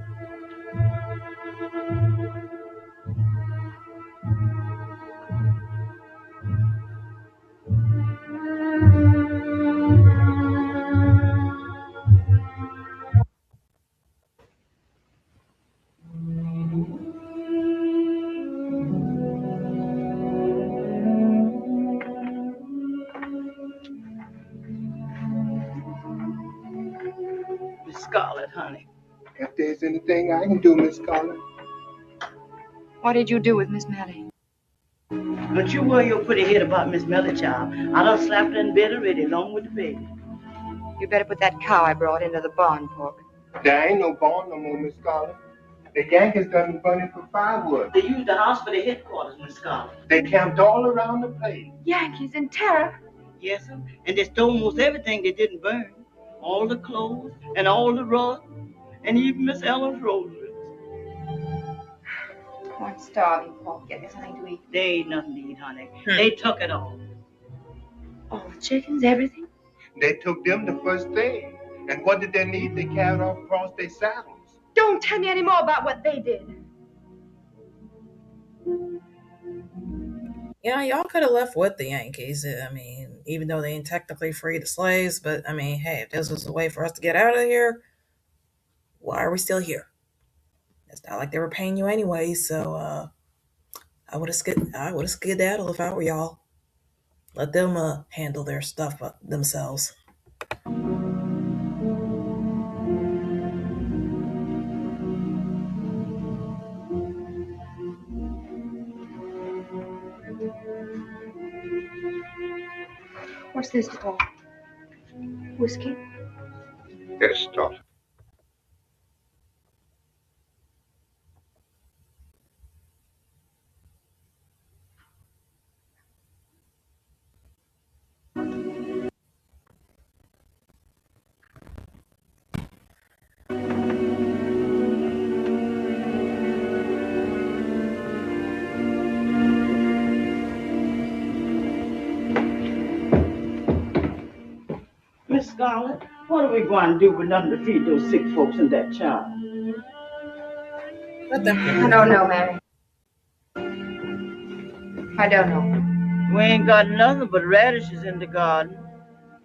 If there's anything I can do, Miss Scarlett. What did you do with Miss Melly? Don't you worry your pretty head about Miss Melly, child. I done slapped her in bed already, along with the baby. You better put that cow I brought into the barn, Pork. There ain't no barn no more, Miss Scarlett. The Yankees done burn it for firewood. They used the house for their headquarters, Miss Scarlett. They camped all around the place. Yankees in terror. Yes, sir. And they stole almost everything they didn't burn. All the clothes and all the rugs and even Miss Ellen's rosaries. Poor starving Pork. Get me something to eat. They ain't nothing to eat, honey. They took it all. All the chickens, everything? They took them the first thing. And what did they need to carry off across their saddles? Don't tell me any more about what they did. Yeah, y'all could have left with the Yankees. I mean, even though they ain't technically freed the slaves, but I mean, hey, if this was a way for us to get out of here, why are we still here? It's not like they were paying you anyway, so I would have skedaddled if I were y'all. Let them handle their stuff themselves. What's this, Paul? Whiskey? Yes, stop. Miss Scarlett, what are we going to do with nothing to feed those sick folks and that child? Let them I don't know, Mary. I don't know. We ain't got nothing but radishes in the garden.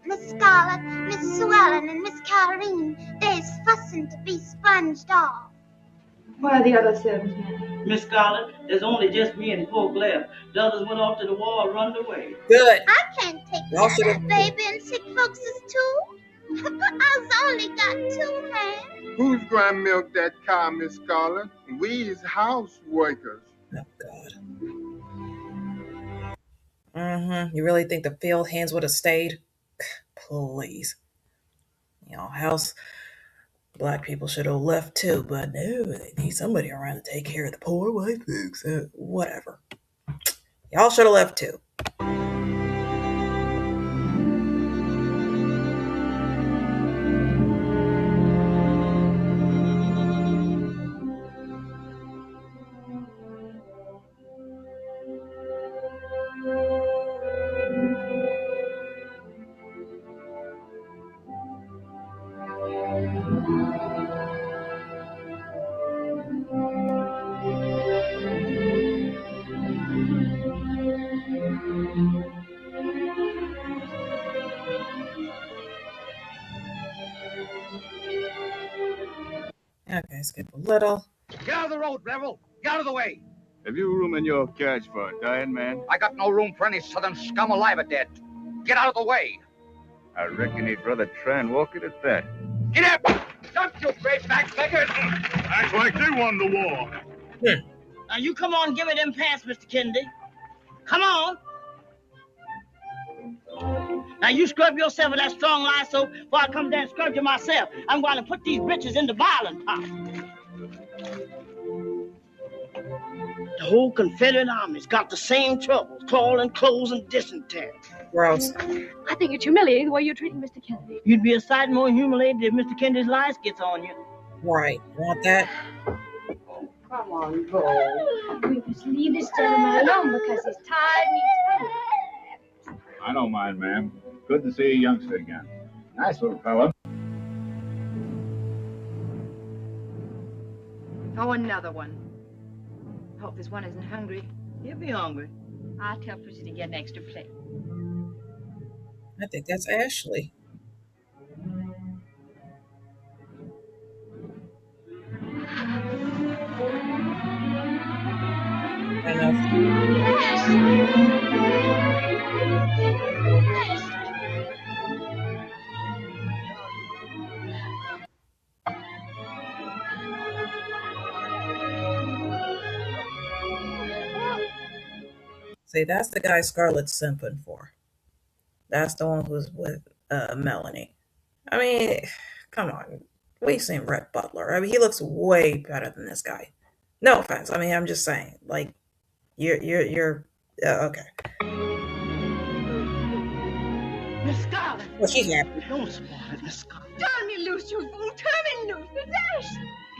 Miss Scarlett, Miss Sue Ellen, and Miss Carolyn, they's fussing to be sponged off. Where are the other servants, Mary? Miss Scarlett, there's only just me and Polk left. The others went off to the war and run away. Good. I can't take Y'all care of should've- that baby and sick folks too. I've only got 2 hands. Who's going to milk that cow, Miss Scarlett? We is house workers. Oh, God. You really think the field hands would have stayed? Please. You know, house black people should have left too, but no, they need somebody around to take care of the poor white folks. Whatever. Y'all should have left too. Okay, skip a little. Get out of the road, rebel. Get out of the way. Have you room in your carriage for a dying man? I got no room for any southern scum alive or dead. Get out of the way. I reckon he'd rather try and walk it at that. Get up! Jump, you great backbreaker! Act like they won the war. Now you come on, give me them pants, Mr. Kennedy. Come on. Now you scrub yourself with that strong lye soap before I come down and scrub you myself. I'm going to put these bitches in the boiling pot. The whole Confederate Army's got the same troubles, crawling, clothes, and dysentery. Gross. I think it's humiliating the way you're treating Mr. Kennedy. You'd be a sight more humiliated if Mr. Kennedy's lice gets on you. Right. Want that? Come on, Bo. We must leave this gentleman alone because he's tired and he's hungry. I don't mind, ma'am. Good to see a youngster again. Nice little fella. Oh, another one. Hope this one isn't hungry. He'll be hungry. I'll tell Pussy to get an extra plate. I think that's Ashley. See, that's the guy Scarlett's simping for. That's the one who's with Melanie. I mean, come on. We've seen Rhett Butler. I mean, he looks way better than this guy. No offense. I mean, I'm just saying. Like, you're okay. Miss Scarlet. Well, she's happy. Don't spoil it, Miss Scarlet. Turn me loose, you fool. Turn me loose. It's Ash.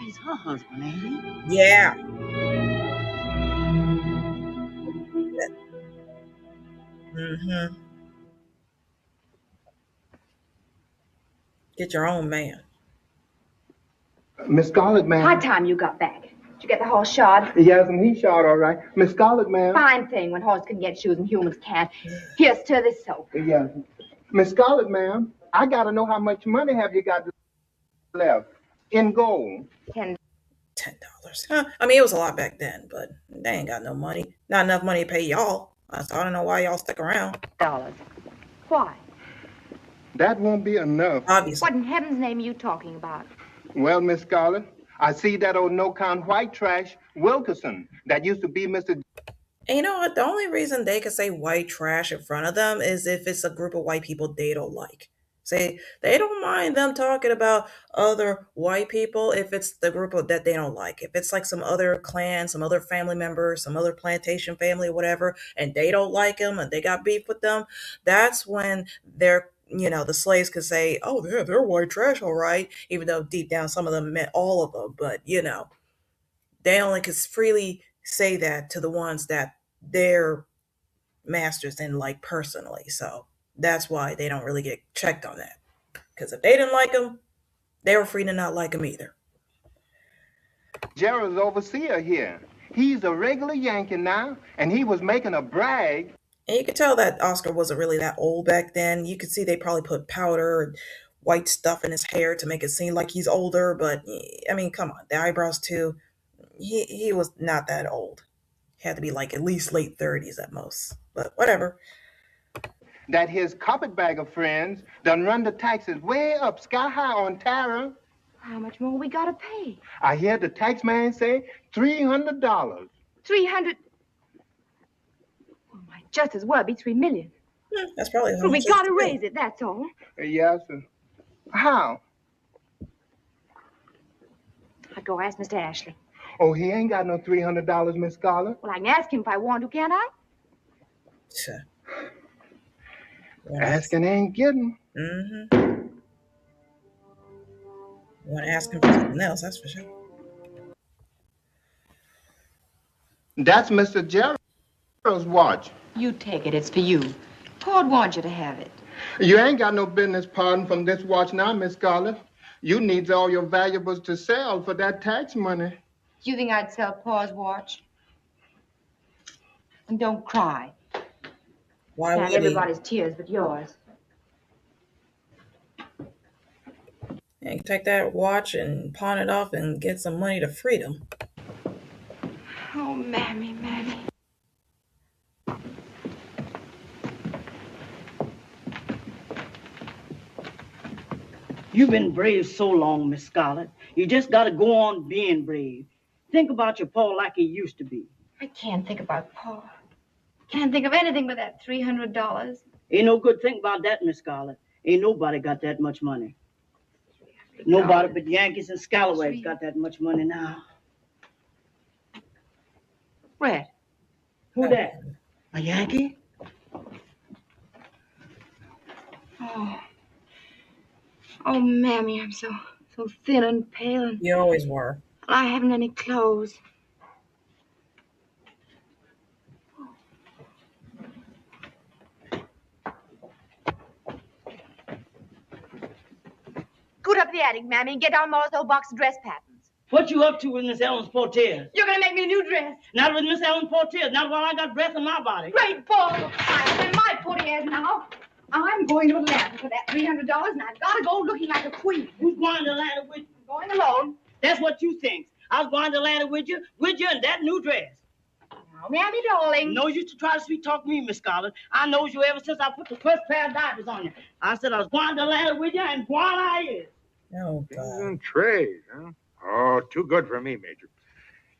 He's her husband, ain't he? Yeah. Mm-hmm. Get your own man. Miss Scarlet, ma'am. High time you got back. Did you get the horse shod? Yes, and he shot all right. Miss Scarlet, ma'am. Fine thing when horses can get shoes and humans can't. Here, stir this soap. Yes. Miss Scarlet, ma'am, I got to know how much money have you got left in gold? $10. Huh. I mean, it was a lot back then, but they ain't got no money. Not enough money to pay y'all. So I don't know why y'all stick around. $. Why? That won't be enough. Obviously. What in heaven's name are you talking about? Well, Miss Scarlet, I see that old no-count white trash, Wilkerson, that used to be Mr. And you know what? The only reason they could say white trash in front of them is if it's a group of white people they don't like. Say they don't mind them talking about other white people if it's the group of, that they don't like. If it's like some other clan, some other family member, some other plantation family, whatever, and they don't like them and they got beef with them, that's when they're the slaves could say, "Oh, yeah, they're white trash, all right," even though deep down some of them meant all of them. But they only could freely say that to the ones that their masters didn't like personally. So that's why they don't really get checked on that. Because if they didn't like them, they were free to not like them either. Gerald's overseer here. He's a regular Yankee now, and he was making a brag. And you could tell that Oscar wasn't really that old back then. You could see they probably put powder and white stuff in his hair to make it seem like he's older. But, I mean, come on. The eyebrows, too. He was not that old. He had to be like at least late 30s at most. But whatever. That his carpetbagger friends done run the taxes way up sky high on Tara. How much more we gotta pay? I hear the tax man say $300. 300. Oh, might just as well be 3 million. That's probably how But we much gotta raise it, that's all. Yes, sir. How? I'd go ask Mr. Ashley. Oh, he ain't got no $300, Miss Scarlet. Well, I can ask him if I want to, can't I? Sure. Asking ain't getting. Mm-hmm. You want to ask him for something else, that's for sure. That's Mr. Gerald's watch. You take it, it's for you. Pa'd wants you to have it. You ain't got no business parting from this watch now, Miss Scarlet. You needs all your valuables to sell for that tax money. Do you think I'd sell Pa's watch? And don't cry. Why Not would everybody's tears but yours. Yeah, you take that watch and pawn it off and get some money to freedom. Oh, Mammy, Mammy. You've been brave so long, Miss Scarlet. You just gotta go on being brave. Think about your Pa like he used to be. I can't think about Pa. Can't think of anything but that $300. Ain't no good thing about that, Miss Scarlet. Ain't nobody got that much money. Nobody but Yankees and Scalawags got that much money now. Red. Who that? A Yankee? Oh. Oh, Mammy, I'm so thin and pale, and You always were. I haven't any clothes. Scoot up the attic, Mammy, and get down Ma's old box of dress patterns. What you up to with Miss Ellen's portiers? You're gonna make me a new dress. Not with Miss Ellen's portiers, not while I got breath in my body. Great balls of fire. And my portieres now. I'm going to Atlanta for that $300, and I've got to go looking like a queen. Who's going to Atlanta with you? I'm going alone. That's what you think. I was going to Atlanta with you in that new dress. Now, Mammy, darling. No use to try to sweet talk me, Miss Scarlet. I knows you ever since I put the first pair of diapers on you. I said I was going to Atlanta with you, and voila I is. Oh, God. Trays, huh? Oh, too good for me, Major.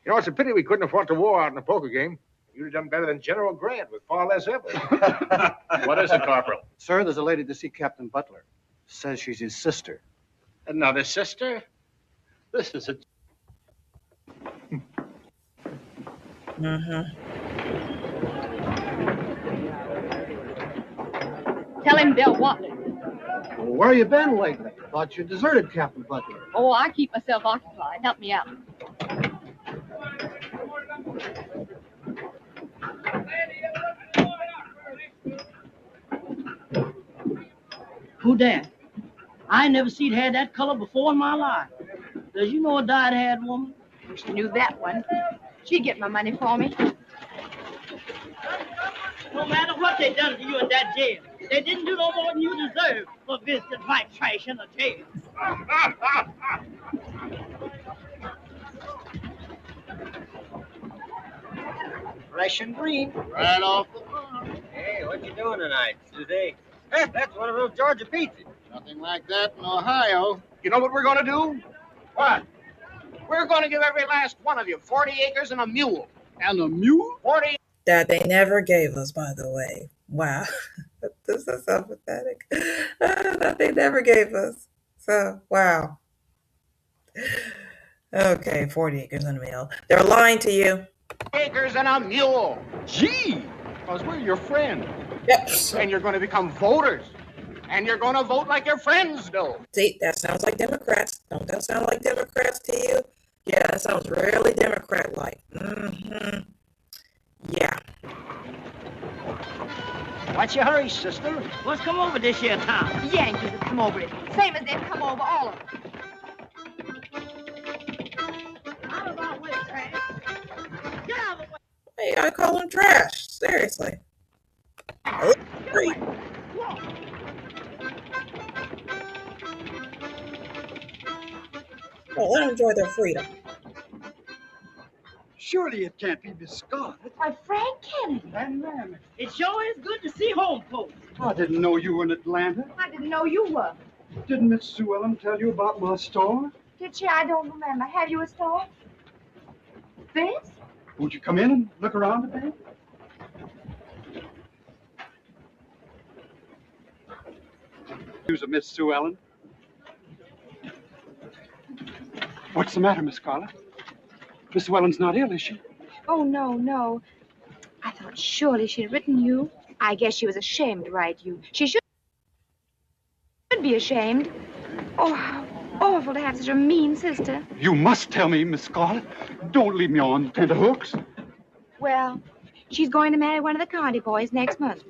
You know, it's a pity we couldn't have fought the war out in a poker game. You'd have done better than General Grant with far less effort. What is it, Corporal? Sir, there's a lady to see Captain Butler. Says she's his sister. Another sister? This is a... Tell him, Bill, what? Well, where you been lately? Thought you deserted Captain Butler. Oh, I keep myself occupied. Help me out. Who that? I never seen had that color before in my life. Does you know a dyed-haired woman? Wish I knew that one. She'd get my money for me. No matter what they done to you in that jail, they didn't do no more than you deserve for visiting white trash in a jail. Fresh and green. Right off the farm. Hey, what you doing tonight, Susie? That's one of those Georgia pizzas. Nothing like that in Ohio. You know what we're going to do? What? We're going to give every last one of you 40 acres and a mule. And a mule? 40. That they never gave us, by the way. Wow. This is so pathetic. That they never gave us. So, wow. Okay, 40 acres and a mule. They're lying to you. Acres and a mule. Gee! Because we're your friend. Yep. And you're going to become voters. And you're going to vote like your friends do. See, that sounds like Democrats. Don't that sound like Democrats to you? Yeah, that sounds really Democrat-like. Yeah. What's your hurry, sister? What's come over this here town? Yankees have come over it. Same as they've come over all of them. Out of our way, trash. Get out of the way. Hey, I call them trash. Seriously. Free. Oh, let them enjoy their freedom. Surely it can't be Miss Scarlet. Why, Frank Kennedy. And Mammy. It sure is good to see home folks. I didn't know you were in Atlanta. I didn't know you were. Didn't Miss Sue Ellen tell you about my store? Did she? I don't remember. Have you a store? This? Won't you come in and look around a bit? News of Miss Sue Ellen. What's the matter, Miss Scarlet? Miss Sue Ellen's not ill, is she? Oh, no, no. I thought surely she'd written you. I guess she was ashamed to write you. She should be ashamed. Oh, how awful to have such a mean sister. You must tell me, Miss Scarlet. Don't leave me on tenterhooks. Well, she's going to marry one of the Cardi boys next month.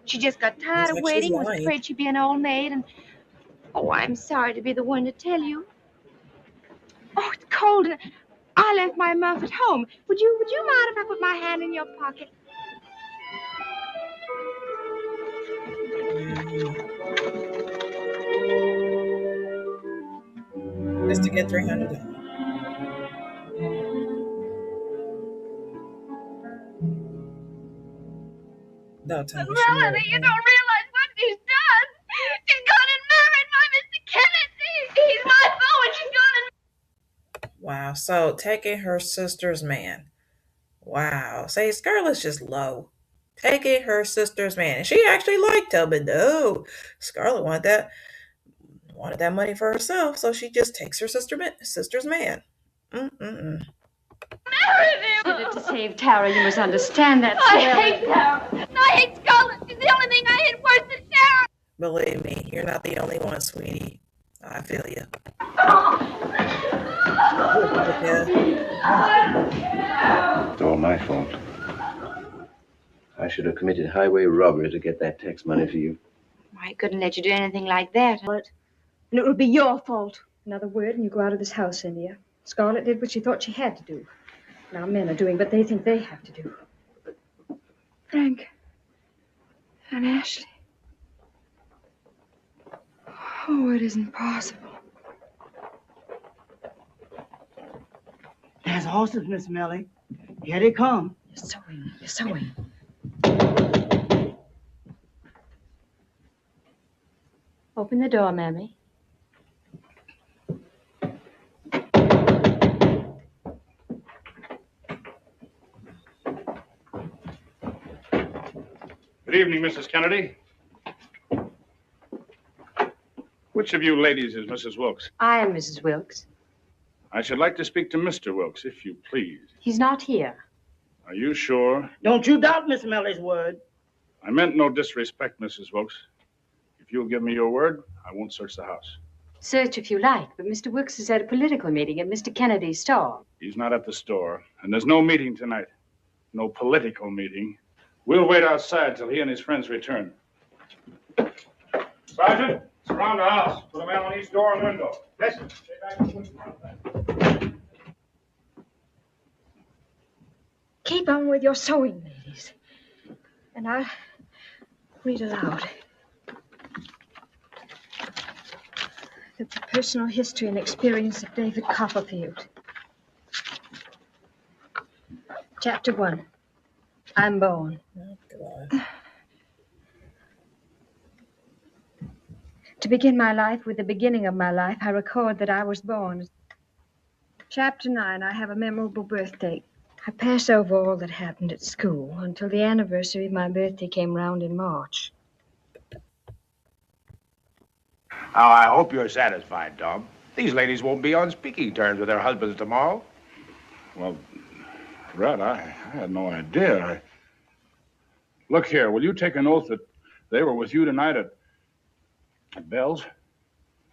She just got tired of waiting, was afraid she'd be an old maid, and... Oh, I'm sorry to be the one to tell you. Oh, it's cold, and I left my muff at home. Would you mind if I put my hand in your pocket? Just to get $300. No, tell me. Melanie, you don't realize what she's done. She's gone and married my Mr. Kennedy. He's my foe, and she's gone and... Wow. So taking her sister's man. Wow. Say Scarlett's just low. Taking her sister's man. And she actually liked him, but no. Scarlett wanted that money for herself, so she just takes her sister's man. married him. To save Tara, you must understand that. I hate Tara. I hate Scarlett. She's the only thing I hate worse than Tara. Believe me, you're not the only one, sweetie. I feel you. It's all my fault. I should have committed highway robbery to get that tax money for you. I couldn't let you do anything like that. And it would be your fault. Another word and you go out of this house, India. Scarlett did what she thought she had to do. Now men are doing what they think they have to do. Frank. And Ashley. Oh, it isn't possible. There's horses, Miss Melly. Here they come. You're sewing. You're sewing. Open the door, Mammy. evening, Mrs. Kennedy. Which of you ladies is Mrs. Wilkes? I am Mrs. Wilkes. I should like to speak to Mr. Wilkes, if you please. He's not here. Are you sure? Don't you doubt Miss Mellie's word. I meant no disrespect, Mrs. Wilkes. If you'll give me your word, I won't search the house. Search if you like, but Mr. Wilkes is at a political meeting at Mr. Kennedy's store. He's not at the store, and there's no meeting tonight. No political meeting. We'll wait outside till he and his friends return. Sergeant, surround the house. Put a man on each door and window. Yes. Keep on with your sewing, ladies. And I'll read aloud. The personal history and experience of David Copperfield. Chapter 1. I'm born. Oh, God. To begin my life with the beginning of my life, I record that I was born. Chapter 9. I have a memorable birthday. I pass over all that happened at school until the anniversary of my birthday came round in March. Now, I hope you're satisfied, Tom. These ladies won't be on speaking terms with their husbands tomorrow. Well, Red, I had no idea. Look here, will you take an oath that they were with you tonight at Bell's?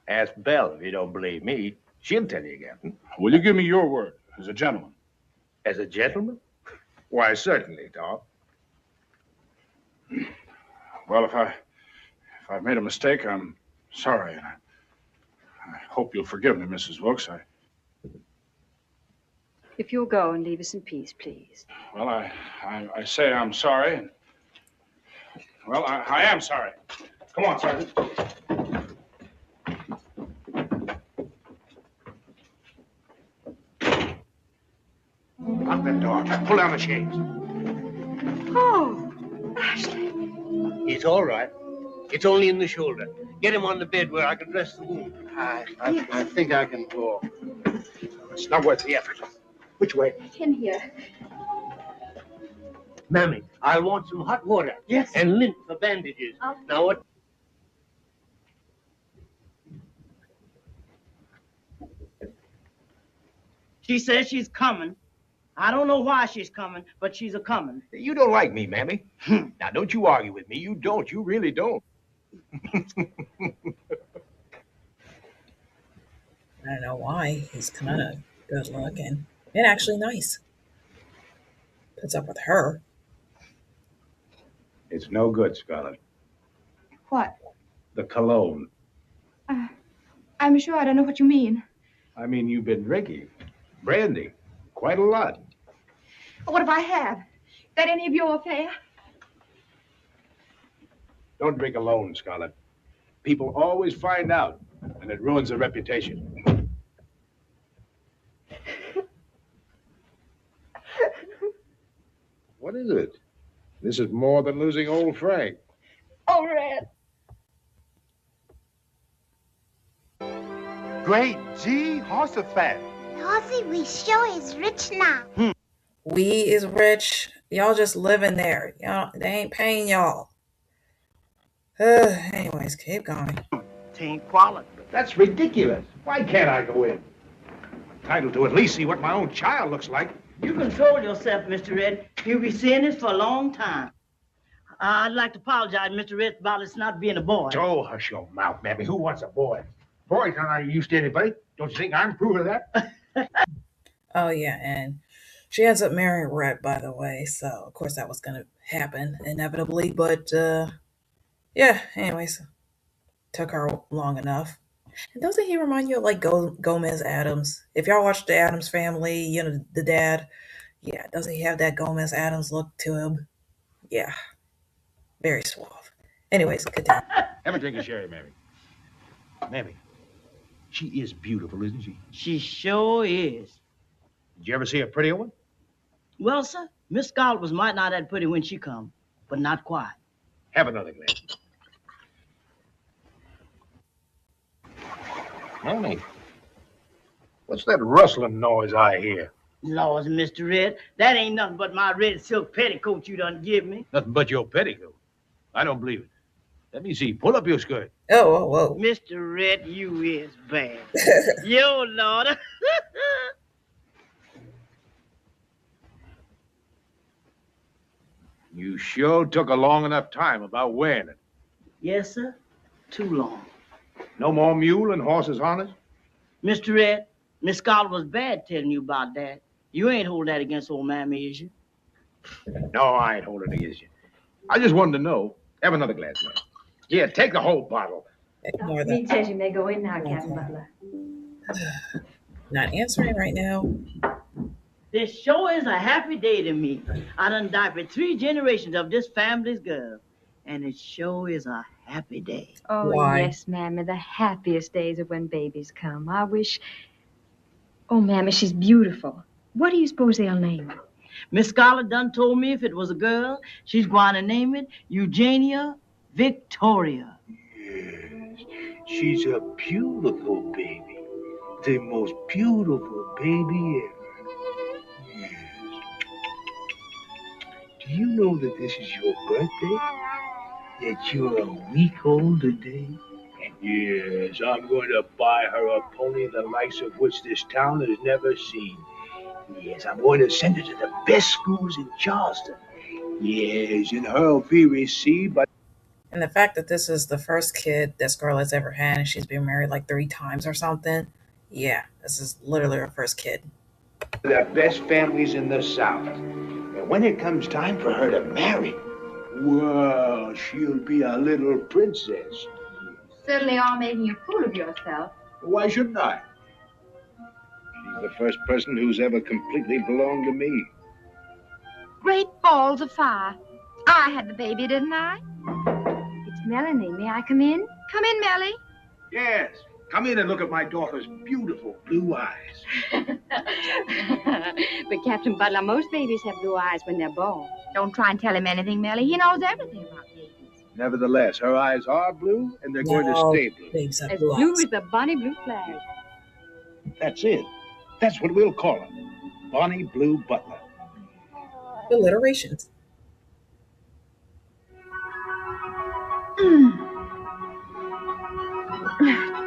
Ask Belle if you don't believe me. She'll tell you again. Will you give me your word as a gentleman? As a gentleman? Why, certainly, Tom. Well, if I've made a mistake, I'm sorry. And I hope you'll forgive me, Mrs. Wilkes. If you'll go and leave us in peace, please. Well, I say I'm sorry. And, well, I am sorry. Come on, Sergeant. Lock that door. Pull down the shades. Oh, Ashley. He's all right. It's only in the shoulder. Get him on the bed where I can dress the wound. I think I can walk. It's not worth the effort. Which way? In here. Mammy, I'll want some hot water. Yes. And lint for bandages. Now what? She says she's coming. I don't know why she's coming, but she's a-coming. You don't like me, Mammy. Now, don't you argue with me. You don't. You really don't. I don't know why. He's kind of good looking and actually nice. Puts up with her. It's no good, Scarlett. What? The cologne. I'm sure I don't know what you mean. I mean, you've been drinking. Brandy. Quite a lot. What if I have? Is that any of your affair? Don't drink alone, Scarlett. People always find out, and it ruins their reputation. What is it? This is more than losing old Frank. Oh, Red. Great Jehoshaphat. Horsey, we sure is rich now. We is rich. Y'all just living there. Y'all, they ain't paying y'all. Anyways, keep going. Team quality. That's ridiculous. Why can't I go in? Entitled to at least see what my own child looks like. You control yourself, Mr. Red. You'll be saying this for a long time. I'd like to apologize, Mr. Red, about us not being a boy. Oh, hush your mouth, Mammy. Who wants a boy? Boys aren't any use to anybody. Don't you think I'm proof of that? Oh, yeah, and she ends up marrying Red, by the way, so of course that was going to happen inevitably, but yeah, anyways, took her long enough. And doesn't he remind you of like Gomez Adams? If y'all watch the Adams Family, you know, the dad, yeah, doesn't he have that Gomez Adams look to him? Yeah, very suave. Anyways, continue. Have a drink of sherry, Mammy. Mammy, she is beautiful, isn't she? She sure is. Did you ever see a prettier one? Well, sir, Miss Scarlett was might not that pretty when she come, but not quite. Have another glass. Mammy, what's that rustling noise I hear? Laws, Mr. Red, that ain't nothing but my red silk petticoat you done give me. Nothing but your petticoat. I don't believe it. Let me see. Pull up your skirt. Oh, whoa. Mr. Red, you is bad. Yo, Lord. You sure took a long enough time about wearing it. Yes, sir. Too long. No more mule and horse's harness? Mr. Red, Miss Scott was bad telling you about that. You ain't hold that against old Mammy, is you? No, I ain't holding it against you. I just wanted to know. Have another glass, man. Here, take the whole bottle. Dr. Mead says you may go in now, Captain Butler. Not answering right now. This sure is a happy day to me. I done died for 3 generations of this family's girl. And it sure is a happy day. Oh, Why? yes, Mammy. The happiest days are when babies come. I wish... Oh, Mammy, she's beautiful. What do you suppose they'll name her? Miss Scarlett done told me if it was a girl, she's going to name it Eugenia Victoria. She's a beautiful baby. The most beautiful baby ever. Yes. Do you know that this is your birthday? That you're a week old today? Yes, I'm going to buy her a pony the likes of which this town has never seen. Yes, I'm going to send her to the best schools in Charleston. Yes, and her'll be received by And the fact that this is the first kid that Scarlett's ever had and she's been married like 3 times or something. Yeah, this is literally her first kid. the best families in the South. And when it comes time for her to marry, well, she'll be a little princess. Certainly are making a fool of yourself. Why shouldn't I? She's the first person who's ever completely belonged to me. Great balls of fire. I had the baby, didn't I? It's Melanie. May I come in? Come in, Melly. Yes. Come in and look at my daughter's beautiful blue eyes. But, Captain Butler, most babies have blue eyes when they're born. Don't try and tell him anything, Melly. He knows everything about babies. Nevertheless, her eyes are blue, and they're going to stay blue. Babies have As blue blue eyes. as the Bonnie Blue flag. That's it. That's what we'll call her. Bonnie Blue Butler. Alliterations.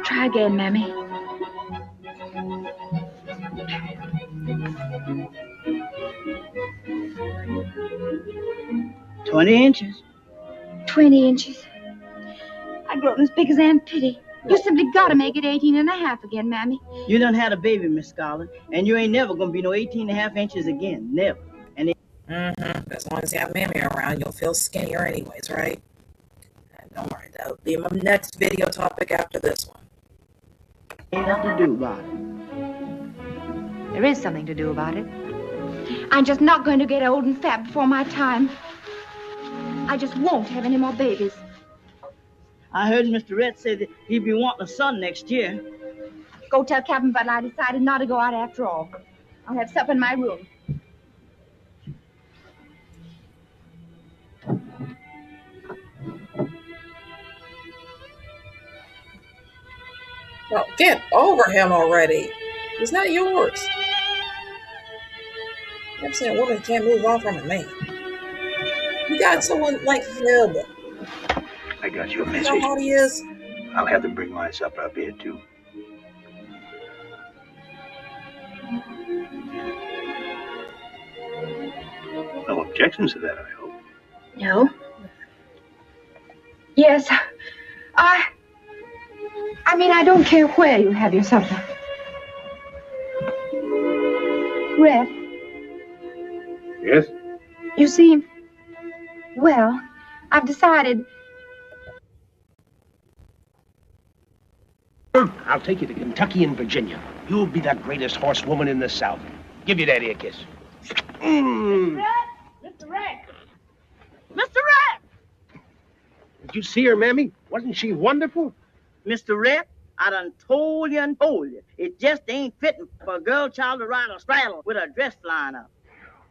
Try again, Mammy. $20. 20 inches. I've grown as big as Aunt Pitty. You simply gotta make it 18 and a half again, Mammy. You done had a baby, Miss Scarlett, and you ain't never gonna be no 18 and a half inches again. Never. And As long as you have Mammy around, you'll feel skinnier anyways, right? And don't worry, that'll be my next video topic after this one. ain't nothing to do about it. There is something to do about it. I'm just not going to get old and fat before my time. I just won't have any more babies. I heard Mr. Red say that he'd be wanting a son next year. Go tell Captain Butler I decided not to go out after all. I'll have supper in my room. Well, get over him already. He's not yours. I've seen a woman can't move on from a man. You got someone like him. I got your You message. know how he is? I'll have to bring my supper up here, too. No objections to that, I hope. No. Yes. I mean, I don't care where you have your supper. Red, Yes? you see, well, I've decided. I'll take you to Kentucky and Virginia. You'll be the greatest horsewoman in the South. Give your daddy a kiss. Mr. Red! Mr. Red! Did you see her, Mammy? Wasn't she wonderful? Mr. Red, I done told you and told you. It just ain't fitting for a girl child to ride a straddle with her dress flying up.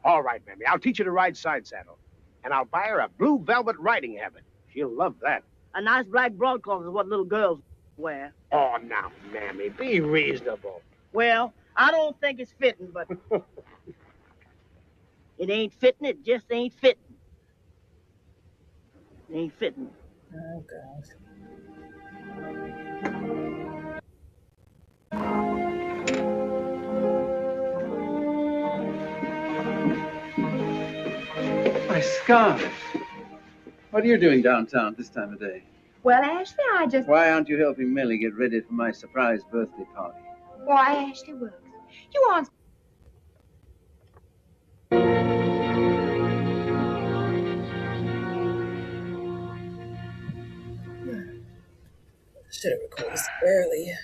All right, Mammy. I'll teach her to ride side saddle. And I'll buy her a blue velvet riding habit. She'll love that. A nice black broadcloth is what little girls wear. Oh, now, Mammy, be reasonable. Well, I don't think it's fitting, but it ain't fitting. It just ain't fitting. It ain't fitting. Oh, gosh. My Scarlet. What are you doing downtown this time of day? Well, Ashley, I just... Why aren't you helping Millie get ready for my surprise birthday party? Why, Ashley Wilkes? You want... Should have recorded this early.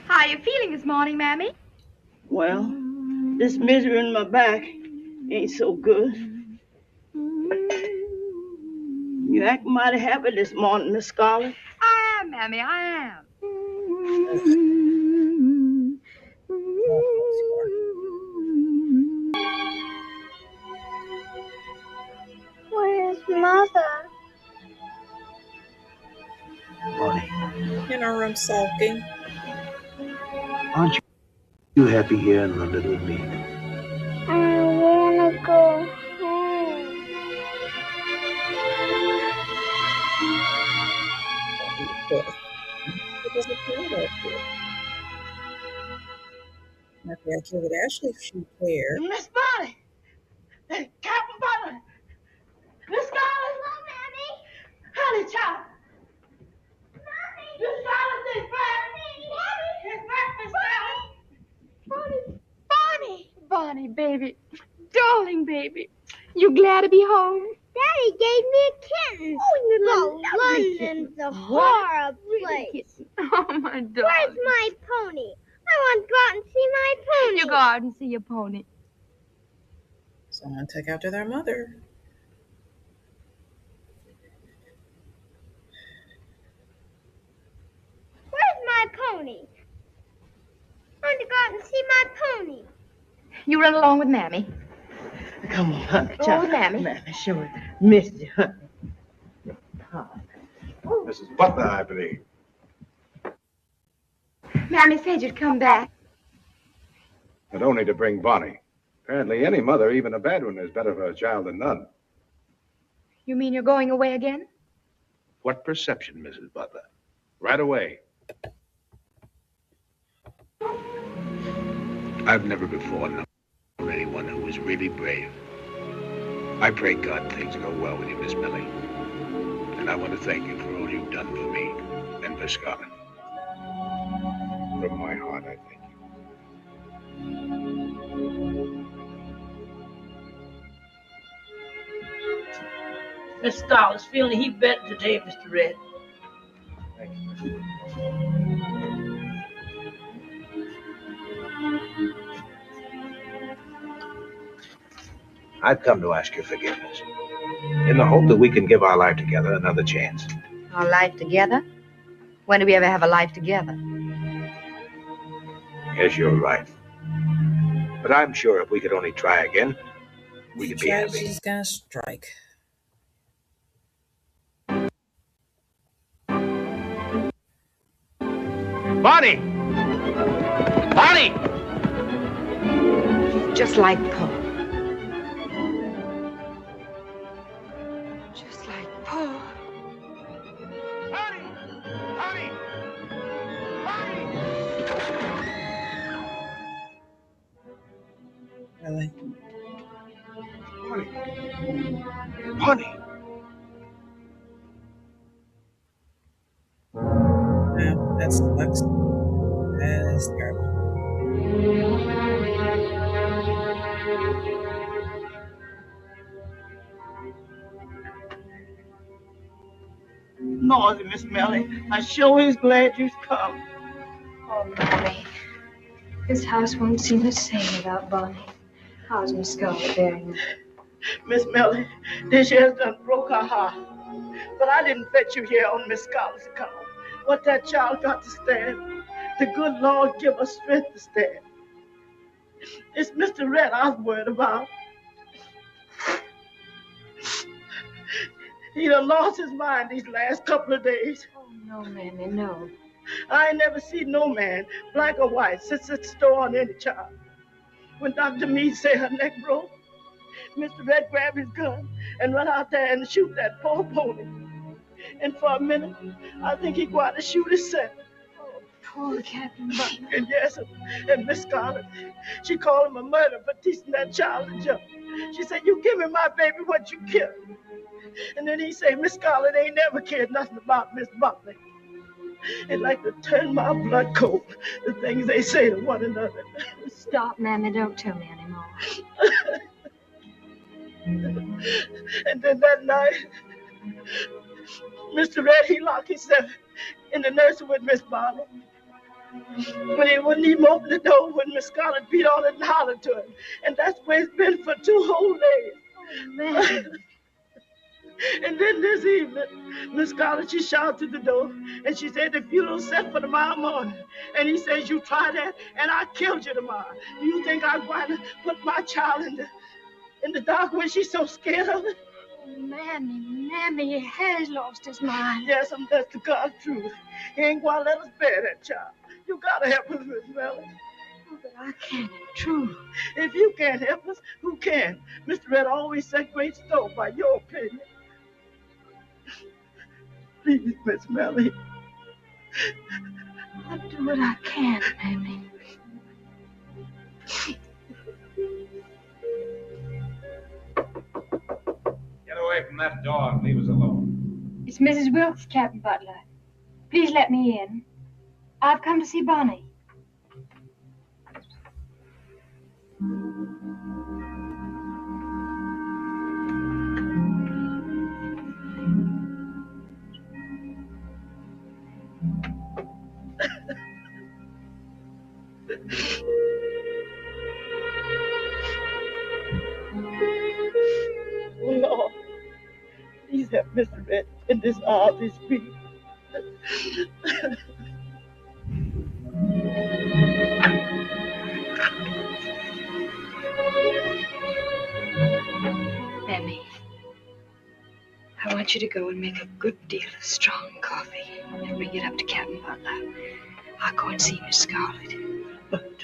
How are you feeling this morning, Mammy? Well, this misery in my back ain't so good. You act mighty happy this morning, Miss Scarlet. I am, Mammy, I am. Where's Mother? Bonnie, In our room sulking. aren't you happy here in London with me? I wanna go home. It doesn't feel like it. Might be okay with Ashley if she cared. Miss Bonnie! Captain Butler! Miss Scarlet! Hello, Mammy. Honey, child! Mommy. Miss Scarlet is back! Mommy. It's back, Miss Scarlet! Bonnie, Bonnie, baby. Darling baby. You glad to be home? Daddy gave me a kitten. Oh, little lovely London's kitten. a horrible place. Oh, my darling. Where's my pony? I want to go out and see my pony. You go out and see your pony. Someone took after their mother. Where's my pony? I want to go out and see my pony. You run along with Mammy. Come on, honey, Oh, child. Mammy. Mammy, sure missed you, honey. Mrs. Butler, I believe. Mammy said you'd come back. But only to bring Bonnie. Apparently any mother, even a bad one, is better for a child than none. You mean you're going away again? What perception, Mrs. Butler? Right away. I've never before known anyone who was really brave. I pray God things go well with you, Miss Millie. And I want to thank you for all you've done for me and for Scarlet. From my heart, I thank you. Miss Scarlet's feeling a heap better today, Mr. Red. Thank you. I've come to ask your forgiveness, in the hope that we can give our life together another chance. Our life together? When do we ever have a life together? Yes, you're right. But I'm sure if we could only try again, we could be happy. She's gonna strike. Bonnie! Bonnie! Just like Poe. Just like Poe. Bonnie! Bonnie! Bonnie! Really? Bonnie! Bonnie! No, that sucks. That is terrible. Noisy, Miss Millie. I sure is glad you've come. Oh, Mammy. This house won't seem the same without Bonnie. How's Miss Scarlet bearing her? Miss Millie, this year's done broke her heart. But I didn't fetch you here on Miss Scarlet's account. What that child got to stand, the good Lord give us strength to stand. It's Mr. Red I was worried about. He done lost his mind these last couple of days. Oh, no, Mammy, no. I ain't never seen no man, black or white, sit store on any child. When Dr. Meade say her neck broke, Mr. Red grabbed his gun and run out there and shoot that poor pony. And for a minute, I think he going to shoot himself. Poor Captain Butler. And yes, and Miss Scarlett, she called him a murderer for teaching that child to jump. She said, you give me my baby what you killed. And then he said, Miss Scarlett ain't never cared nothing about Miss Butler. It like to turn my blood cold, the things they say to one another. Stop, Mammy, don't tell me anymore. And then that night, Mr. Red, he locked himself in the nursery with Miss Barber. But he wouldn't even open the door when Miss Scarlett beat on it and hollered to him. And that's where it's been for 2 whole days. Oh, man. And then this evening, Miss Scarlett, she shouted through the door, and she said the funeral's set for tomorrow morning. And he says, you try that, and I killed you tomorrow. Do you think I'm going to put my child in the dark when she's so scared of it? Oh, Mammy, he has lost his mind. Yes, that's the God's truth. He ain't going to let us bear that child. You got to help us, Miss Melly. Oh, but I can't, true. If you can't help us, who can? Mr. Red always set great store by your opinion. Please, Miss Melly. I'll do what I can, Mammy. Get away from that door and leave us alone. It's Mrs. Wilkes, Captain Butler. Please let me in. I've come to see Bonnie. Oh, Lord. Please help Mr. Red in this hour of his grief. Mammy, I want you to go and make a good deal of strong coffee and bring it up to Captain Butler. I'll go and see Miss Scarlett. But,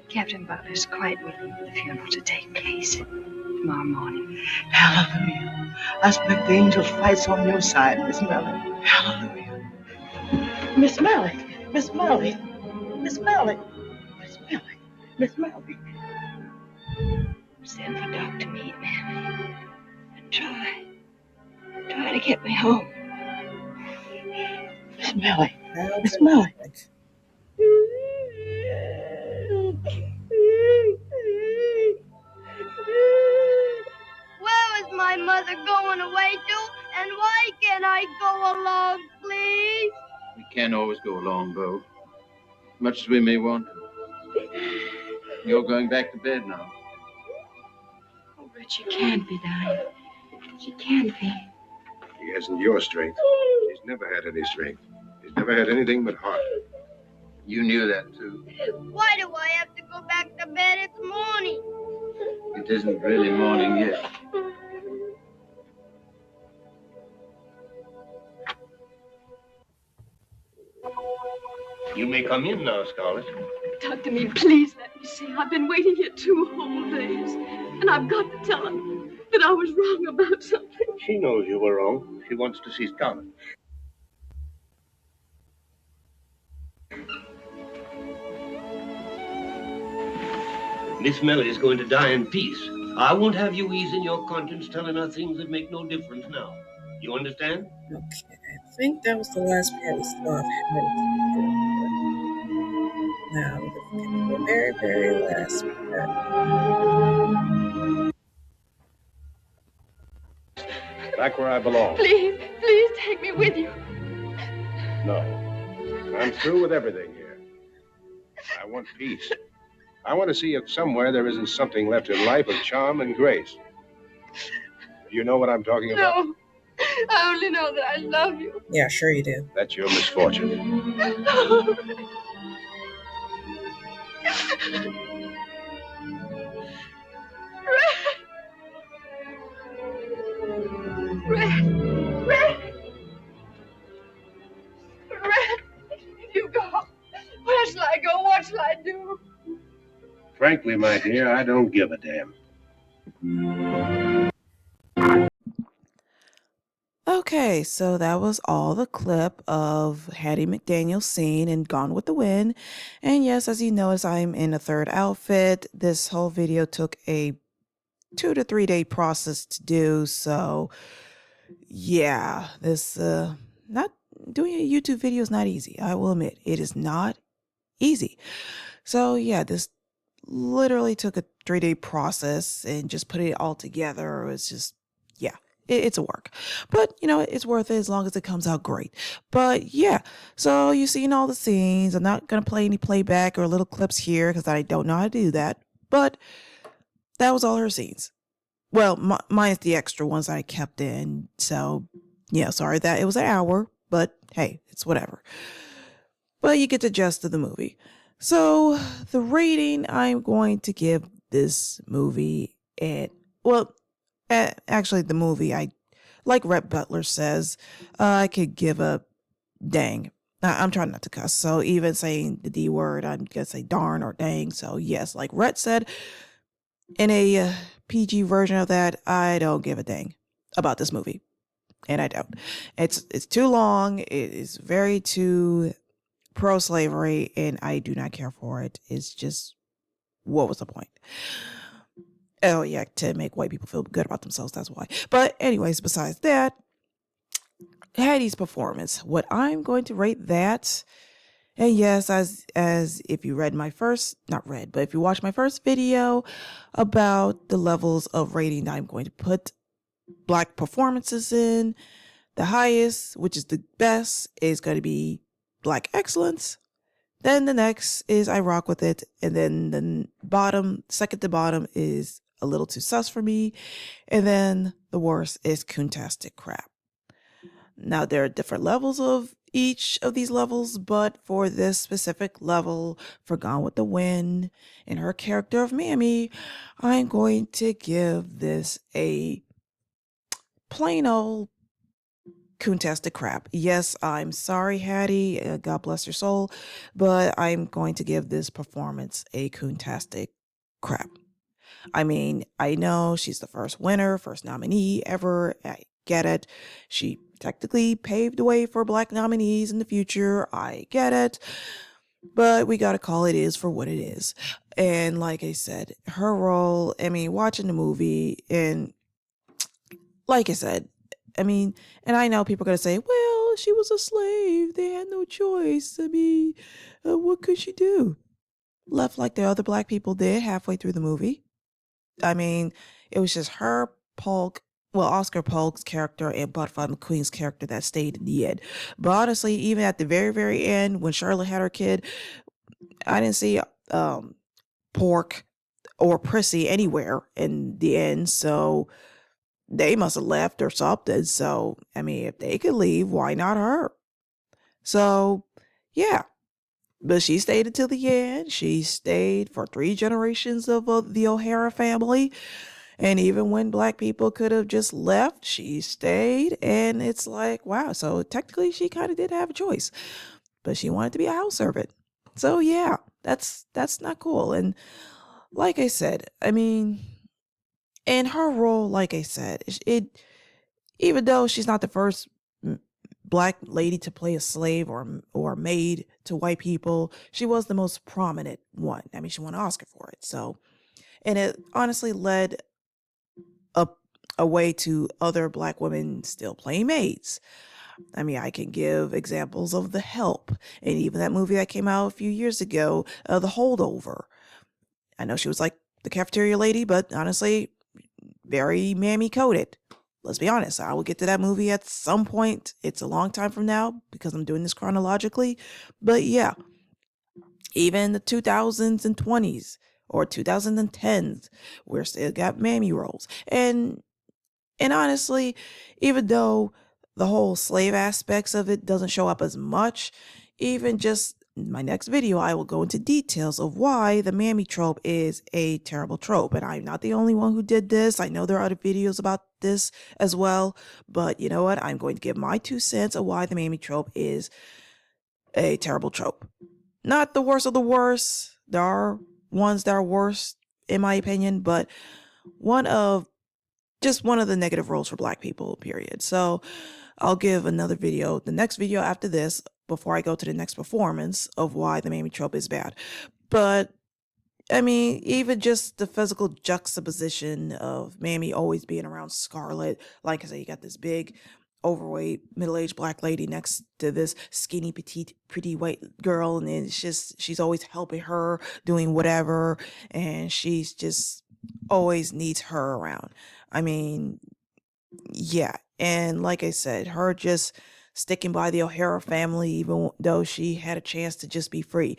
Captain Butler's quite willing for the funeral to take place tomorrow morning. hallelujah. I expect the angels fights on your side, Miss Melly. Hallelujah. Miss Melly. Miss Melly. Miss Melly. Miss Melly. Miss Melly. Send for Dr. Meade, Mammy. And try to get me home. Miss Melly. Miss Melly. Where is my mother going away to? And why can't I go along, please? We can't always go along, Bo. Much as we may want to. You're going back to bed now. Oh, but she can't be, darling. She can't be. She hasn't your strength. She's never had any strength. She's never had anything but heart. You knew that, too. Why do I have to go back to bed? It's morning. It isn't really morning yet. You may come in now, Scarlett. Dr. Meade, please let me see. I've been waiting here 2 whole days. And I've got to tell him that I was wrong about something. She knows you were wrong. She wants to see Scarlett. Miss Melly is going to die in peace. I won't have you easing your conscience telling her things that make no difference now. You understand? Okay, I think that was the last part we still have Hattie. Now, the very, very last part. Back where I belong. Please take me with you. No. I'm through with everything here. I want peace. I want to see if somewhere there isn't something left in life of charm and grace. You know what I'm talking about? No. I only know that I love you. Yeah, sure you do. That's your misfortune. Red. shall I go? What shall I do? Frankly, my dear, I don't give a damn. Okay, so that was all the clip of Hattie McDaniel scene in Gone with the Wind. And yes, as you notice, I'm in a third outfit. This whole video took a 2 to 3 day process to do. So yeah, this not doing a YouTube video is not easy. I will admit it is not easy. So yeah, this literally took a 3 day process and just putting it all together. It's just, yeah, it's a work, but you know, it's worth it as long as it comes out great. But yeah, so you've seen all the scenes. I'm not going to play any playback or little clips here because I don't know how to do that, but that was all her scenes. Well, minus the extra ones I kept in. So yeah, sorry that it was an hour, but hey, it's whatever. But you get the gist of the movie. So the rating I'm going to give this movie actually the movie, like Rhett Butler says, I could give a dang. I'm trying not to cuss, so even saying the D word, I'm gonna say darn or dang. So yes, like Rhett said, in a PG version of that, I don't give a dang about this movie, and I don't. It's too long. It is very too pro-slavery, and I do not care for it. It's just, what was the point? Oh yeah, to make white people feel good about themselves, that's why. But anyways, besides that, Hattie's performance, what I'm going to rate that, and yes, as if you read my first, not read, but if you watch my first video about the levels of rating that I'm going to put Black performances in, the highest, which is the best, is going to be Black excellence. Then the next is I rock with it, and then the bottom, second to bottom, is a little too sus for me, and then the worst is coontastic crap. Now there are different levels of each of these levels, but for this specific level, for Gone with the Wind and her character of Mammy, I'm going to give this a plain old coontastic crap. Yes, I'm sorry, Hattie. God bless your soul, but I'm going to give this performance a coontastic crap. I mean, I know she's the first winner, first nominee ever. I get it. She technically paved the way for Black nominees in the future. I get it. But we got to call it is for what it is. And like I said, her role, I mean, watching the movie, and like I said, I mean, and I know people are going to say, well, she was a slave. They had no choice. I mean, what could she do? Left like the other Black people did halfway through the movie. I mean, it was just her, Polk, well, Oscar Polk's character and Butterfly McQueen's character that stayed in the end. But honestly, even at the very, very end, when Charlotte had her kid, I didn't see Pork or Prissy anywhere in the end. So they must have left or something. So, I mean, if they could leave, why not her? So, yeah. But she stayed until the end. She stayed for 3 generations of the O'Hara family. And even when Black people could have just left, she stayed. And it's like, wow. So technically she kind of did have a choice. But she wanted to be a house servant. So yeah, that's not cool. And like I said, I mean, in her role, like I said, even though she's not the first Black lady to play a slave or maid to white people, she was the most prominent one. I mean, she won an Oscar for it. So, and it honestly led a way to other Black women still playing maids. I mean, I can give examples of The Help, and even that movie that came out a few years ago, The Holdover. I know she was like the cafeteria lady, but honestly, very mammy coded. Let's be honest, I will get to that movie at some point. It's a long time from now because I'm doing this chronologically. But yeah, even the 2000s and 20s or 2010s, we're still got mammy roles. And honestly, even though the whole slave aspects of it doesn't show up as much, even just in my next video, I will go into details of why the mammy trope is a terrible trope. And I'm not the only one who did this. I know there are other videos about this as well. But you know what? I'm going to give my 2 cents of why the mammy trope is a terrible trope. not the worst of the worst. There are ones that are worse, in my opinion, but one of the negative roles for Black people, period. So I'll give another video, the next video after this, before I go to the next performance of why the Mammy trope is bad. But I mean, even just the physical juxtaposition of Mammy always being around Scarlett. Like I said, you got this big, overweight, middle-aged Black lady next to this skinny, petite, pretty white girl, and it's just she's always helping her, doing whatever, and she's just always needs her around. I mean, yeah, and like I said, her just sticking by the O'Hara family, even though she had a chance to just be free.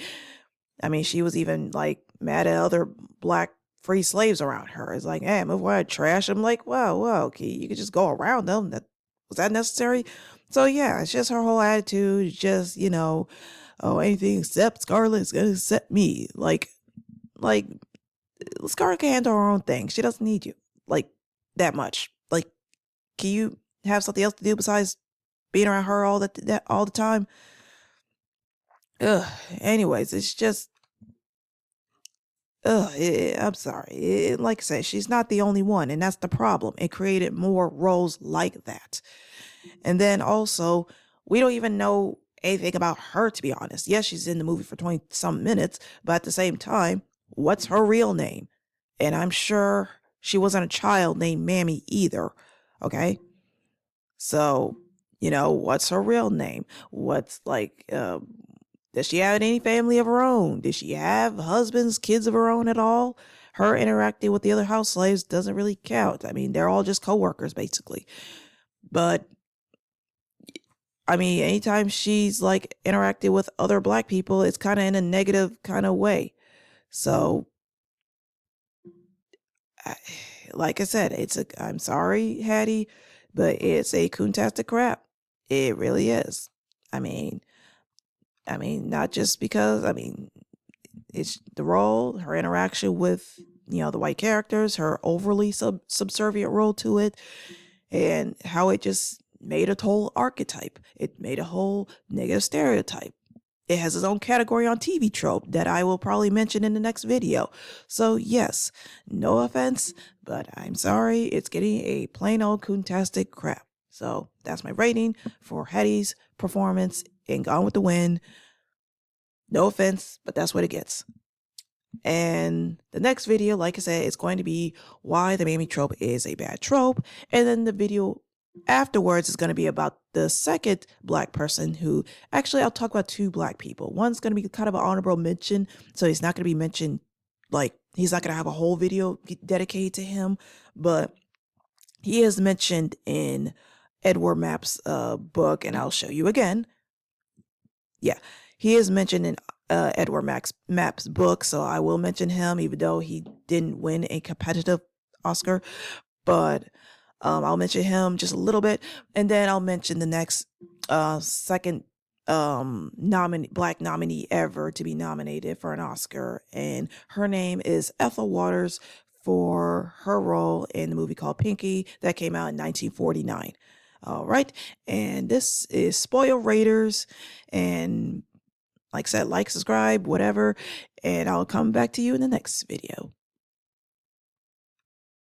I mean, she was even like mad at other Black free slaves around her. It's like, hey, move away, trash. I'm like, whoa, okay, you could just go around them. Was that necessary? So yeah, it's just her whole attitude. It's just, oh, anything except Scarlett's gonna accept me. Like Scarlett can handle her own thing. She doesn't need you like that much. Like, can you have something else to do besides being around her all the time? Ugh. Anyways, it's just, I'm sorry. Like I said, she's not the only one, and that's the problem. It created more roles like that. And then also, we don't even know anything about her, to be honest. Yes, she's in the movie for 20 some minutes, but at the same time, what's her real name? And I'm sure she wasn't a child named Mammy either. Okay. So, what's her real name? What's like, does she have any family of her own? Did she have husbands, kids of her own at all? Her interacting with the other house slaves doesn't really count. I mean, they're all just co-workers, basically. But, I mean, anytime she's like interacted with other Black people, it's kind of in a negative kind of way. So, like I said, I'm sorry, Hattie, but it's a coontastic crap. It really is. I mean, not just because, it's the role, her interaction with, the white characters, her overly subservient role to it, and how it just made a whole archetype. It made a whole negative stereotype. It has its own category on TV trope that I will probably mention in the next video. So yes, no offense, but I'm sorry, it's getting a plain old coontastic crap. So that's my rating for Hattie's performance in Gone with the Wind. No offense, but that's what it gets. And the next video, like I said, is going to be why the Mammy trope is a bad trope. And then the video afterwards is going to be about the second Black person who, actually, I'll talk about two Black people. One's going to be kind of an honorable mention. So he's not going to be mentioned, like, he's not going to have a whole video dedicated to him. But he is mentioned in Edward Mapp's book, and I'll show you again. Yeah, he is mentioned in Edward Mapp's book, so I will mention him, even though he didn't win a competitive Oscar. But I'll mention him just a little bit, and then I'll mention the next second Black nominee ever to be nominated for an Oscar, and her name is Ethel Waters for her role in the movie called Pinky that came out in 1949. All right, and this is Spoil Raiders, and like I said, like, subscribe, whatever, and I'll come back to you in the next video.